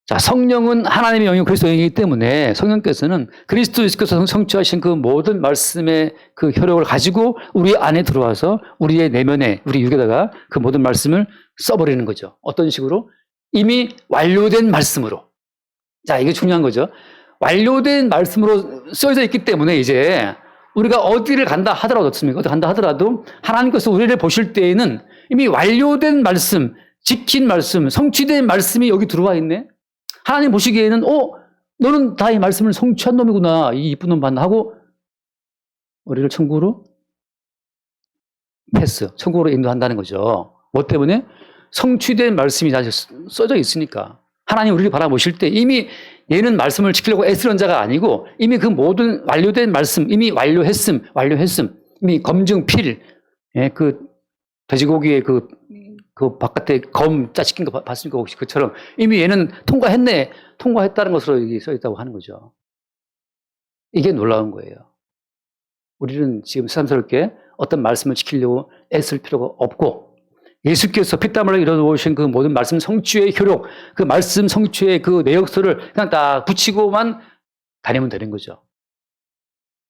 A: 자, 성령은 하나님의 영이고 그리스도의 영이기 때문에 성령께서는 그리스도 예수께서 성취하신 그 모든 말씀의 그 효력을 가지고 우리 안에 들어와서 우리의 내면에, 우리 육에다가 그 모든 말씀을 써버리는 거죠. 어떤 식으로? 이미 완료된 말씀으로. 자, 이게 중요한 거죠. 완료된 말씀으로 써져 있기 때문에 이제 우리가 어디를 간다 하더라도 어떻습니까? 어디 간다 하더라도 하나님께서 우리를 보실 때에는 이미 완료된 말씀, 지킨 말씀, 성취된 말씀이 여기 들어와 있네? 하나님 보시기에는, 너는 다 이 말씀을 성취한 놈이구나. 이 이쁜 놈 봤나 하고, 우리를 천국으로 천국으로 인도한다는 거죠. 뭐 때문에? 성취된 말씀이 다 써져 있으니까. 하나님 우리를 바라보실 때 이미 얘는 말씀을 지키려고 애쓰는 자가 아니고, 이미 그 모든 완료된 말씀, 이미 완료했음. 이미 검증 필, 예, 그 돼지고기의 그 바깥에 검 짜시킨 거 봤습니까? 혹시 그처럼 이미 얘는 통과했다는 것으로 여기 써 있다고 하는 거죠. 이게 놀라운 거예요. 우리는 지금 새삼스럽게 어떤 말씀을 지키려고 애쓸 필요가 없고 예수께서 피땀을 이뤄오신 그 모든 말씀 성취의 효력, 그 말씀 성취의 그 내역서를 그냥 다 붙이고만 다니면 되는 거죠.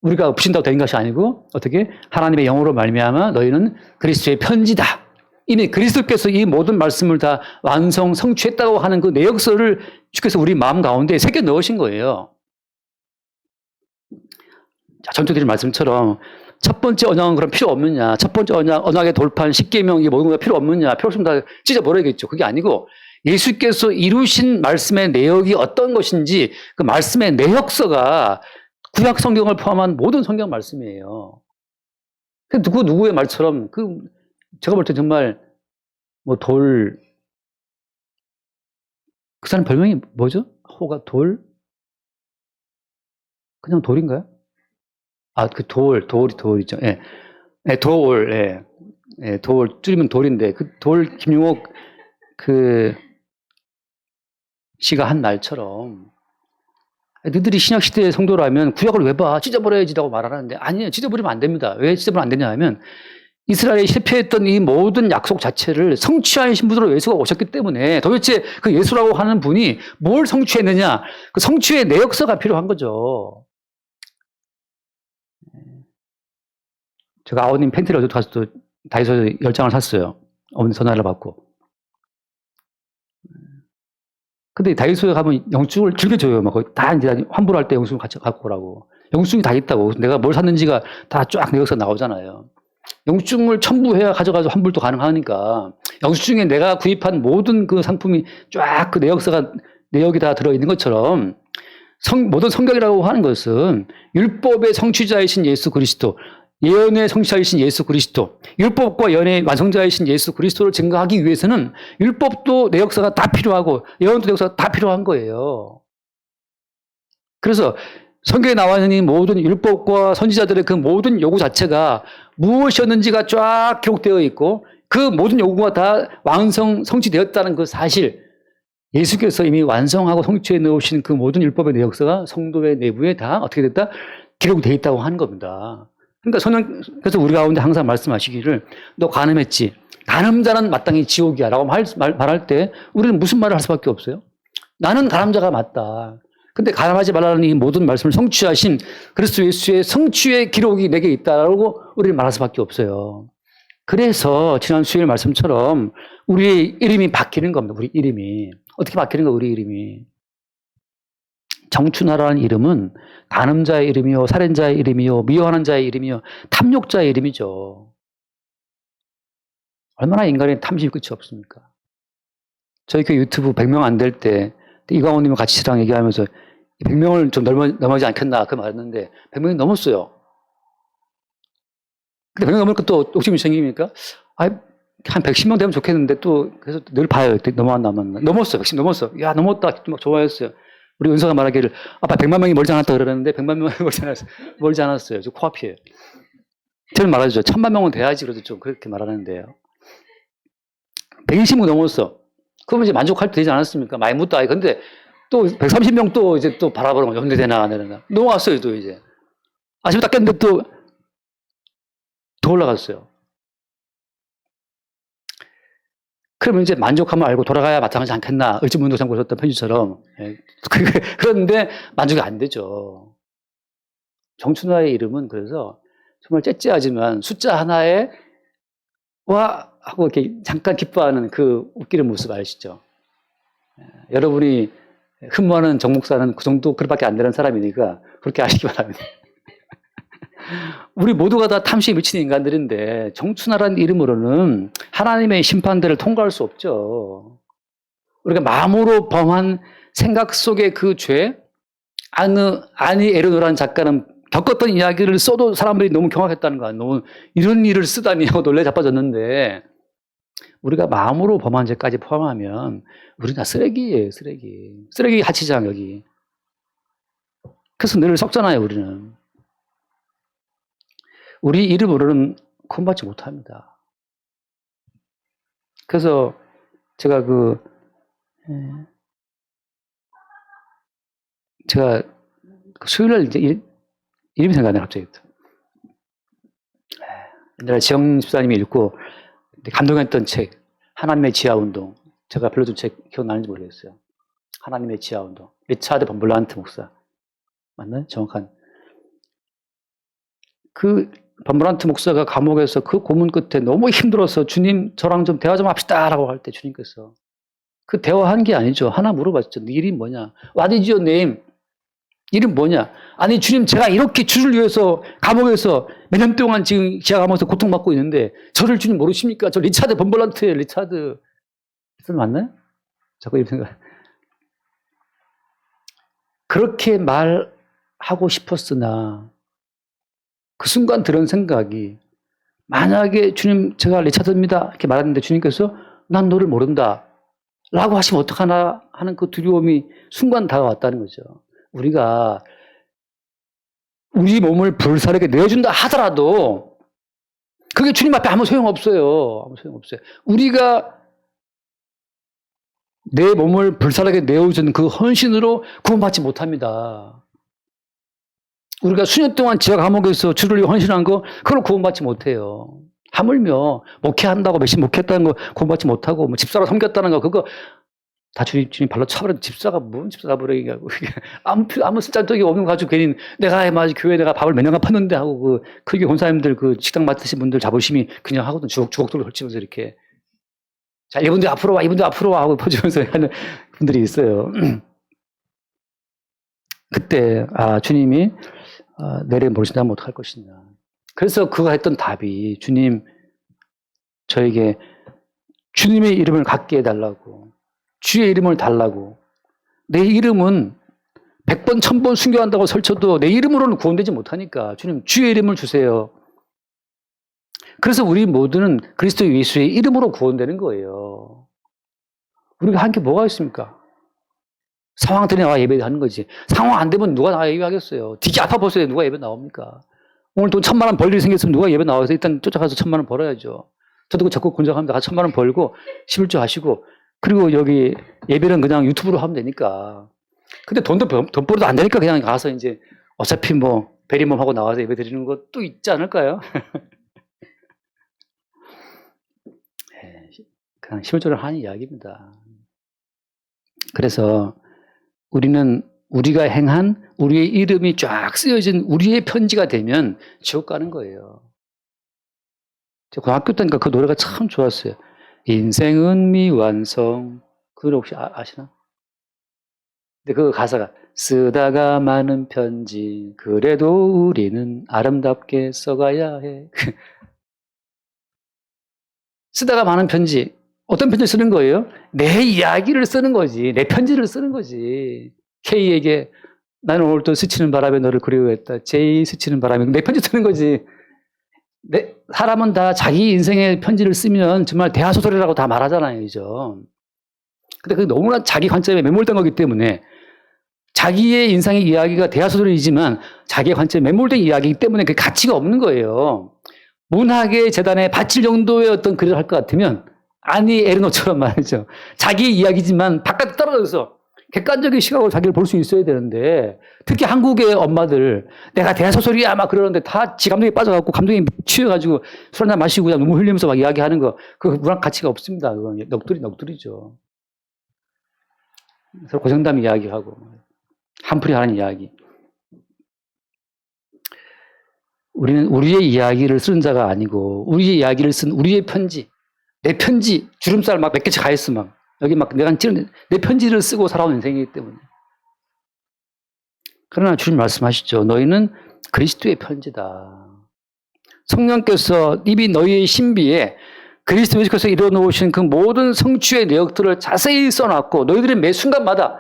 A: 우리가 붙인다고 되는 것이 아니고 어떻게? 하나님의 영으로 말미암아 너희는 그리스도의 편지다. 이미 그리스도께서 이 모든 말씀을 다 완성, 성취했다고 하는 그 내역서를 주께서 우리 마음 가운데 새겨 넣으신 거예요. 자, 전투드린 말씀처럼 첫 번째 언약은 그럼 필요 없느냐? 첫 번째 언약의 돌판, 십계명 이 모든 거 필요 없느냐? 필요 없으면 다 찢어버려야겠죠. 그게 아니고 예수께서 이루신 말씀의 내역이 어떤 것인지 그 말씀의 내역서가 구약 성경을 포함한 모든 성경 말씀이에요. 그 누구의 말처럼 제가 볼 때 정말 그 사람 별명이 뭐죠? 호가 그냥 돌인가요? 돌 있죠. 예. 예, 예, 줄이면 돌인데, 김용옥 씨가 한 말처럼, 너희들이 신약시대의 성도라면 구약을 왜 봐? 찢어버려야지라고 말하는데, 아니에요. 찢어버리면 안 됩니다. 왜 찢어버리면 안 되냐 하면, 이스라엘이 실패했던 이 모든 약속 자체를 성취하신 분으로 예수가 오셨기 때문에 도대체 그 예수라고 하는 분이 뭘 성취했느냐? 그 성취의 내역서가 필요한 거죠. 제가 아버님 팬티를 어디 가서 또 다이소에서 10장을 샀어요. 어머니 전화를 받고. 근데 다이소에 가면 영수증을 즐겨줘요. 막 거의 다 이제 환불할 때 영수증 같이 갖고 오라고. 영수증이 다 있다고. 내가 뭘 샀는지가 다 쫙 내역서 나오잖아요. 영수증을 첨부해야 가져가서 환불도 가능하니까 영수증에 내가 구입한 모든 그 상품이 쫙 그 내역이 다 들어있는 것처럼 모든 성경이라고 하는 것은 율법의 성취자이신 예수 그리스도, 예언의 성취자이신 예수 그리스도, 율법과 예언의 완성자이신 예수 그리스도를 증거하기 위해서는 율법도 내 역사가 다 필요하고 예언도 내 역사가 다 필요한 거예요. 그래서 성경에 나와 있는 이 모든 율법과 선지자들의 그 모든 요구 자체가 무엇이었는지가 쫙 기록되어 있고 그 모든 요구가 다 성취되었다는 그 사실, 예수께서 이미 완성하고 성취해 놓으신 그 모든 율법의 내역서가 성도의 내부에 다 어떻게 됐다? 기록되어 있다고 하는 겁니다. 그러니까 그래서 우리 가운데 항상 말씀하시기를 너 간음했지. 간음자는 마땅히 지옥이야 라고 말할 때 우리는 무슨 말을 할 수밖에 없어요? 나는 간음자가 맞다. 근데 간음하지 말라는 이 모든 말씀을 성취하신 그리스도 예수의 성취의 기록이 내게 있다라고 우리는 말할 수밖에 없어요. 그래서 지난 수요일 말씀처럼 우리의 이름이 바뀌는 겁니다. 우리 이름이. 어떻게 바뀌는 거예요? 우리 이름이. 정춘하라는 이름은 간음자의 이름이요, 살인자의 이름이요, 미워하는 자의 이름이요, 탐욕자의 이름이죠. 얼마나 인간의 탐심이 끝이 없습니까? 저희 그 유튜브 100명 안 될 때 이광호님이 같이 저랑 얘기하면서 100명을 좀 넘어가지 않겠나 그 말했는데 100명이 넘었어요. 근데 100명 넘으니까 또 욕심이 생깁니까? 한 110명 되면 좋겠는데 또 그래서 늘 봐요. 넘어왔나. 넘었어요. 110 넘었어. 야, 넘었다. 막 좋아했어요. 우리 은서가 말하기를 아빠 100만 명이 멀지 않았다 그러는데 100만 명이 멀지 않았어요. 저 코앞이에요. 저는 말하죠. 1000만 명은 돼야지 그래도 좀 그렇게 말하는데요. 120명 넘었어. 그러면 이제 만족할 때 되지 않았습니까? 많이 묻다. 근데 또 130명 또 이제 또 바라보는 거죠. 언제 되나 안 되나. 넘어왔어요. 또 이제. 아침에 딱 깼는데 또 더 올라갔어요. 그러면 이제 만족하면 알고 돌아가야 마땅하지 않겠나. 을지문도 삼고 썼던 편지처럼. 그런데 만족이 안 되죠. 정춘화의 이름은 그래서 정말 째째하지만 숫자 하나에 와! 하고 이렇게 잠깐 기뻐하는 그 웃기는 모습 아시죠? 여러분이 흠모하는 정 목사는 그 정도 그렇게밖에 안 되는 사람이니까 그렇게 아시기 바랍니다. 우리 모두가 다 탐심에 미치는 인간들인데 정춘하라는 이름으로는 하나님의 심판대를 통과할 수 없죠. 우리가 마음으로 범한 생각 속의 그 죄, 아니 에르노라는 작가는 겪었던 이야기를 써도 사람들이 너무 경악했다는 거야. 너무 이런 일을 쓰다니 하고 놀래 자빠졌는데 우리가 마음으로 범한 죄까지 포함하면 우리 다 쓰레기예요. 쓰레기 하치장 여기. 그래서 늘 썩잖아요. 우리는. 우리 이름으로는 구원받지 못합니다. 그래서 제가 수요일날 이제 이름이 생각이 나요, 갑자기. 옛날에 지영 집사님이 읽고 감동했던 책, 하나님의 지하운동. 제가 불러준 책 기억나는지 모르겠어요. 하나님의 지하운동. 리차드 범블란트 목사. 맞나요? 정확한. 그 범블란트 목사가 감옥에서 그 고문 끝에 너무 힘들어서 주님 저랑 좀 대화 좀 합시다 라고 할 때 주님께서 그 대화한 게 아니죠. 하나 물어봤죠. 네 이름 뭐냐? What is your name? 이름 뭐냐? 아니 주님 제가 이렇게 주를 위해서 감옥에서 몇 년 동안 지금 지하 감옥에서 고통받고 있는데 저를 주님 모르십니까? 저 리차드 범블란트예요. 리차드 맞나요? 자꾸 이런 생각. 그렇게 말하고 싶었으나 그 순간 들은 생각이 만약에 주님 제가 리차드입니다 이렇게 말했는데 주님께서 난 너를 모른다 라고 하시면 어떡하나 하는 그 두려움이 순간 다가왔다는 거죠. 우리가 우리 몸을 불사르게 내어준다 하더라도 그게 주님 앞에 아무 소용없어요. 아무 소용없어요. 우리가 내 몸을 불사르게 내어준 그 헌신으로 구원받지 못합니다. 우리가 수년 동안 지하 감옥에서 주를 위해 헌신한 거 그걸 구원받지 못해요. 하물며 목회한다고 몇십 목회했다는 거 구원받지 못하고 뭐 집사로 섬겼다는 거 그거 다 주님 발로 차버려. 집사가 뭔 집사가 버리냐고. 아무 쓸데기 없는 거 가지고 괜히 내가 교회 내가 밥을 몇 년간 팠는데 하고 그 교회 권사님들 그 식당 맡으신 분들 자부심이 그냥 하거든. 주걱도로 걸치면서 이렇게. 자, 이분들 앞으로 와, 이분들 앞으로 와 하고 퍼주면서 하는 분들이 있어요. 그때 주님이 내래 모르신다면 어떡할 것이냐. 그래서 그가 했던 답이 주님 저에게 주님의 이름을 갖게 해달라고 주의 이름을 달라고 내 이름은 100번, 1000번 순교한다고 설쳐도 내 이름으로는 구원되지 못하니까 주님 주의 이름을 주세요. 그래서 우리 모두는 그리스도 예수의 이름으로 구원되는 거예요. 우리가 한 게 뭐가 있습니까? 상황 들이 나와 예배하는 거지. 상황 안 되면 누가 나와 예배하겠어요. 되게 아파 보세요. 누가 예배 나옵니까? 오늘 돈 1000만 원 벌 일이 생겼으면 누가 예배 나와서 일단 쫓아가서 1000만 원 벌어야죠. 저도 적극 권장합니다. 가서 1000만 원 벌고 11조 하시고 그리고 여기 예배는 그냥 유튜브로 하면 되니까. 근데 돈 벌어도 안 되니까 그냥 가서 이제 어차피 뭐 베리몸 하고 나와서 예배 드리는 것도 있지 않을까요? 그냥 심적으로 하는 이야기입니다. 그래서 우리는 우리가 행한 우리의 이름이 쫙 쓰여진 우리의 편지가 되면 지옥 가는 거예요. 제가 고등학교 때니까 그 노래가 참 좋았어요. 인생은 미완성. 그 노래 혹시 아시나? 근데 그 가사가 쓰다가 많은 편지 그래도 우리는 아름답게 써가야 해. 쓰다가 많은 편지 어떤 편지를 쓰는 거예요? 내 이야기를 쓰는 거지. 내 편지를 쓰는 거지. K에게 나는 오늘 또 스치는 바람에 너를 그리워했다. J 스치는 바람에 내 편지 쓰는 거지. 사람은 다 자기 인생의 편지를 쓰면 정말 대하소설이라고 다 말하잖아요. 그죠? 근데 그게 너무나 자기 관점에 매몰된 거기 때문에 자기의 인생의 이야기가 대하소설이지만 자기의 관점에 매몰된 이야기이기 때문에 그 가치가 없는 거예요. 문학의 재단에 바칠 정도의 어떤 글을 할 것 같으면 아니 에르노처럼 말이죠. 자기 이야기지만 바깥에 떨어져서 객관적인 시각으로 자기를 볼 수 있어야 되는데 특히 한국의 엄마들 내가 대하소설이야 막 그러는데 다 지 감동에 빠져갖고 감동에 취해가지고 술 한잔 마시고 그냥 눈물 흘리면서 막 이야기하는 거 그 문학 가치가 없습니다. 그건 넋두리죠. 서로 고정담 이야기하고 한풀이 하는 이야기. 우리는 우리의 이야기를 쓰는 자가 아니고 우리의 이야기를 쓴 우리의 편지, 내 편지 주름살 막 몇 개씩 가 있어 막 여기 막 내가 찌른 내 편지를 쓰고 살아온 인생이기 때문에. 그러나 주님 말씀하시죠. 너희는 그리스도의 편지다. 성령께서 이미 너희의 신비에 그리스도 예수께서 이뤄놓으신 그 모든 성취의 내역들을 자세히 써놨고 너희들이 매 순간마다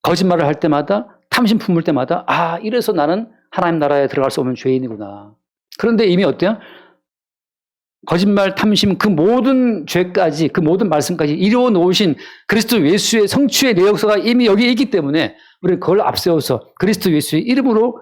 A: 거짓말을 할 때마다 탐심 품을 때마다 아 이래서 나는 하나님 나라에 들어갈 수 없는 죄인이구나. 그런데 이미 어때요? 거짓말, 탐심 그 모든 죄까지 그 모든 말씀까지 이루어 놓으신 그리스도 예수의 성취의 내역서가 이미 여기에 있기 때문에 우리는 그걸 앞세워서 그리스도 예수의 이름으로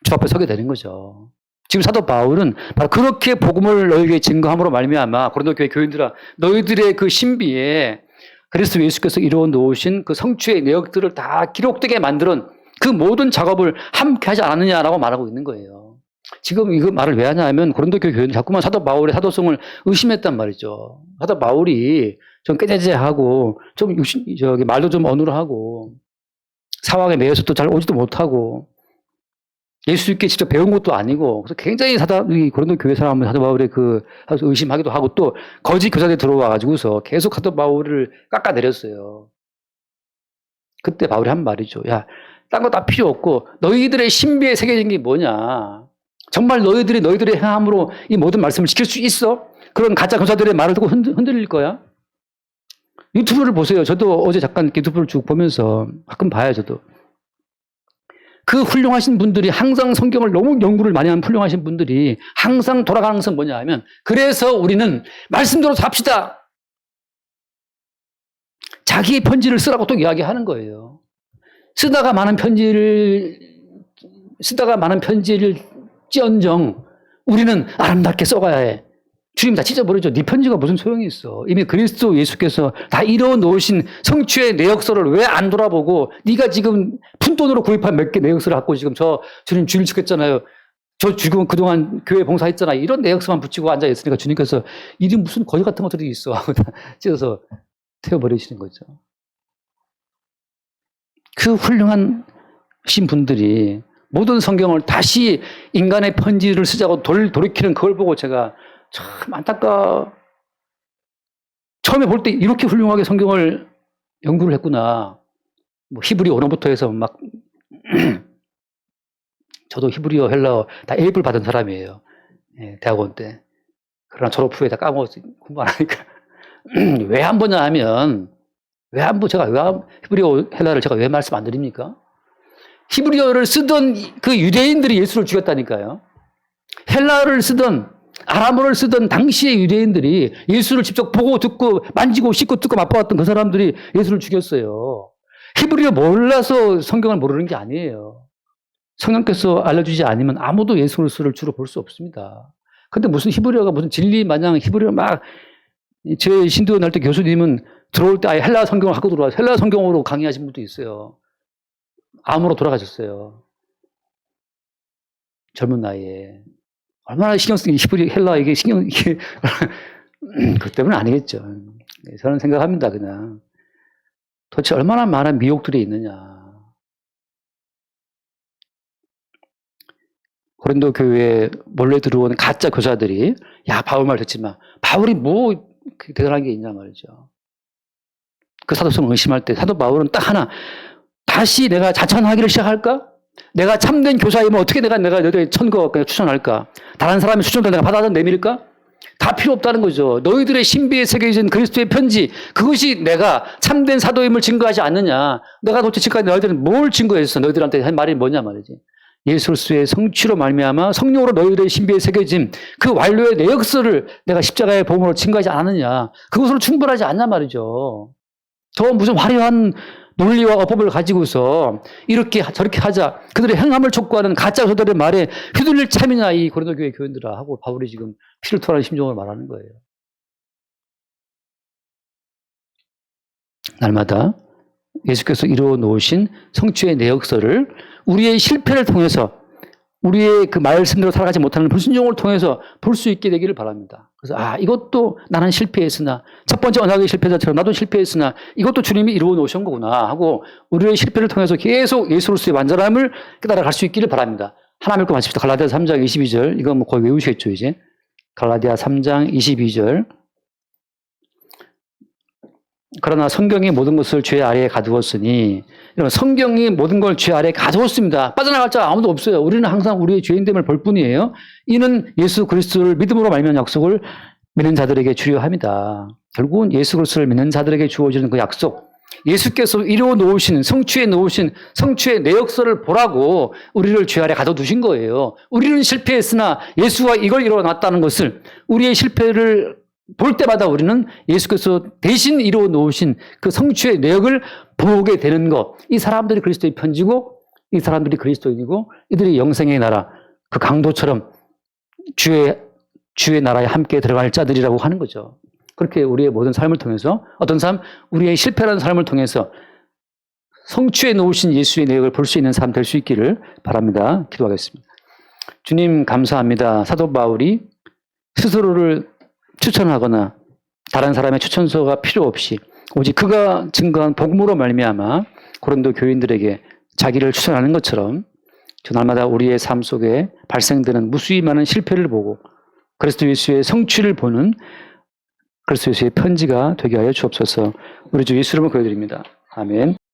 A: 주 앞에 서게 되는 거죠. 지금 사도 바울은 바로 그렇게 복음을 너희에게 증거함으로 말미암아 고린도 교회 교인들아 너희들의 그 신비에 그리스도 예수께서 이루어 놓으신 그 성취의 내역들을 다 기록되게 만드는 그 모든 작업을 함께 하지 않았느냐라고 말하고 있는 거예요. 지금 이거 말을 왜 하냐 하면 고린도 교회 교인은 자꾸만 사도 바울의 사도성을 의심했단 말이죠. 사도 바울이 좀 깨재재하고 좀 말도 좀 어눌하고 상황에 매여서 또 잘 오지도 못하고 예수님께 직접 배운 것도 아니고 그래서 굉장히 이 고린도 교회 사람은 사도 바울의 그 의심하기도 하고 또 거짓 교사들이 들어와 가지고서 계속 사도 바울을 깎아내렸어요. 그때 바울이 한 말이죠. 야, 딴 거 다 필요 없고 너희들의 신비에 새겨진 게 뭐냐? 정말 너희들의 행함으로 이 모든 말씀을 지킬 수 있어? 그런 가짜 교사들의 말을 듣고 흔들릴 거야? 유튜브를 보세요. 저도 어제 잠깐 유튜브를 쭉 보면서 가끔 봐요, 저도. 그 훌륭하신 분들이 항상 성경을 너무 연구를 많이 하는 훌륭하신 분들이 항상 돌아가는 것은 뭐냐 하면 그래서 우리는 말씀대로 삽시다. 자기의 편지를 쓰라고 또 이야기하는 거예요. 쓰다가 많은 편지를 찌언정 우리는 아름답게 써가야 해. 주님 다 찢어버리죠. 네 편지가 무슨 소용이 있어. 이미 그리스도 예수께서 다 이뤄 놓으신 성취의 내역서를 왜 안 돌아보고 네가 지금 푼돈으로 구입한 몇 개 내역서를 갖고 지금 저 주님 주일 지켰잖아요. 저 지금 그동안 교회 봉사했잖아요. 이런 내역서만 붙이고 앉아있으니까 주님께서 이리 무슨 거지 같은 것들이 있어 하고 다 찢어서 태워버리시는 거죠. 그 훌륭한 분들이 모든 성경을 다시 인간의 편지를 쓰자고 돌이키는 그걸 보고 제가 참 처음에 볼 때 이렇게 훌륭하게 성경을 연구를 했구나. 뭐 히브리어 언어부터 해서 막 저도 히브리어, 헬라어 다 A불 받은 사람이에요. 예, 대학원 때. 그러나 졸업 후에 다 까먹었어요. 공부 안 하니까. 왜 한 번이냐 하면 히브리어 헬라를 제가 왜 말씀 안 드립니까? 히브리어를 쓰던 그 유대인들이 예수를 죽였다니까요. 헬라어를 쓰던 아람어를 쓰던 당시의 유대인들이 예수를 직접 보고 듣고 만지고 씻고 뜯고 맛보았던 그 사람들이 예수를 죽였어요. 히브리어 몰라서 성경을 모르는 게 아니에요. 성령께서 알려주지 않으면 아무도 예수 그리스도를 주로 볼 수 없습니다. 근데 무슨 히브리어가 무슨 진리 마냥 히브리어 제 신도 날 때 교수님은 들어올 때 아예 헬라 성경을 갖고 들어와서 헬라 성경으로 강의하신 분도 있어요. 암으로 돌아가셨어요. 젊은 나이에. 얼마나 신경 쓰기 헬라 이게 그 때문은 아니겠죠. 저는 생각합니다, 그냥. 도대체 얼마나 많은 미혹들이 있느냐. 고린도 교회에 몰래 들어온 가짜 교사들이, 야, 바울 말 듣지 마. 바울이 뭐 대단한 게 있냐 말이죠. 그 사도성을 의심할 때 사도 바울은 딱 하나, 다시 내가 자천하기를 시작할까? 내가 참된 교사이면 어떻게 내가 너희들 추천할까? 다른 사람이 추천도 내가 받아서 내밀까? 다 필요 없다는 거죠. 너희들의 신비에 새겨진 그리스도의 편지, 그것이 내가 참된 사도임을 증거하지 않느냐. 내가 도대체 지금까지 너희들은 뭘 증거했어? 너희들한테 한 말이 뭐냐 말이지. 예수 그리스도의 성취로 말미암아 성령으로 너희들의 신비에 새겨진 그 완료의 내역서를 내가 십자가의 복음으로 증거하지 않느냐. 그것으로 충분하지 않냐 말이죠. 더 무슨 화려한 논리와 어법을 가지고서 이렇게 저렇게 하자. 그들의 행함을 촉구하는 가짜 교사들의 말에 휘둘릴 참이냐 이 고린도 교회 교인들아 하고 바울이 지금 피를 토하는 심정을 말하는 거예요. 날마다 예수께서 이루어 놓으신 성취의 내역서를 우리의 실패를 통해서 우리의 그 말씀대로 살아가지 못하는 불순종을 통해서 볼 수 있게 되기를 바랍니다. 그래서 이것도 나는 실패했으나 첫 번째 언약의 실패자처럼 나도 실패했으나 이것도 주님이 이루어 놓으신 거구나 하고 우리의 실패를 통해서 계속 예수로서의 완전함을 깨달아 갈 수 있기를 바랍니다. 하나 읽고 마칩시다. 갈라디아 3장 22절 이거 뭐 거의 외우시겠죠 이제. 갈라디아 3장 22절 그러나 성경이 모든 것을 죄 아래에 가두었으니 여러분 성경이 모든 걸 죄 아래에 가두었습니다. 빠져나갈 자 아무도 없어요. 우리는 항상 우리의 죄인됨을 볼 뿐이에요. 이는 예수 그리스도를 믿음으로 말미암은 약속을 믿는 자들에게 주려 함이다. 결국은 예수 그리스도를 믿는 자들에게 주어지는 그 약속, 예수께서 이루어 놓으신 성취해 놓으신 성취의 내역서를 보라고 우리를 죄 아래 가둬두신 거예요. 우리는 실패했으나 예수가 이걸 이루어 놨다는 것을 우리의 실패를 볼 때마다 우리는 예수께서 대신 이루어 놓으신 그 성취의 내역을 보게 되는 것. 이 사람들이 그리스도의 편지고 이 사람들이 그리스도인이고 이들이 영생의 나라 그 강도처럼 주의 나라에 함께 들어갈 자들이라고 하는 거죠. 그렇게 우리의 모든 삶을 통해서 어떤 삶, 우리의 실패라는 삶을 통해서 성취해 놓으신 예수의 내역을 볼 수 있는 삶 될 수 있기를 바랍니다. 기도하겠습니다. 주님 감사합니다. 사도 바울이 스스로를 추천하거나 다른 사람의 추천서가 필요 없이 오직 그가 증거한 복음으로 말미암아 고린도 교인들에게 자기를 추천하는 것처럼 날마다 우리의 삶 속에 발생되는 무수히 많은 실패를 보고 그리스도 예수의 성취를 보는 그리스도 예수의 편지가 되게 하여 주옵소서. 우리 주 예수 이름으로 기도드립니다. 아멘.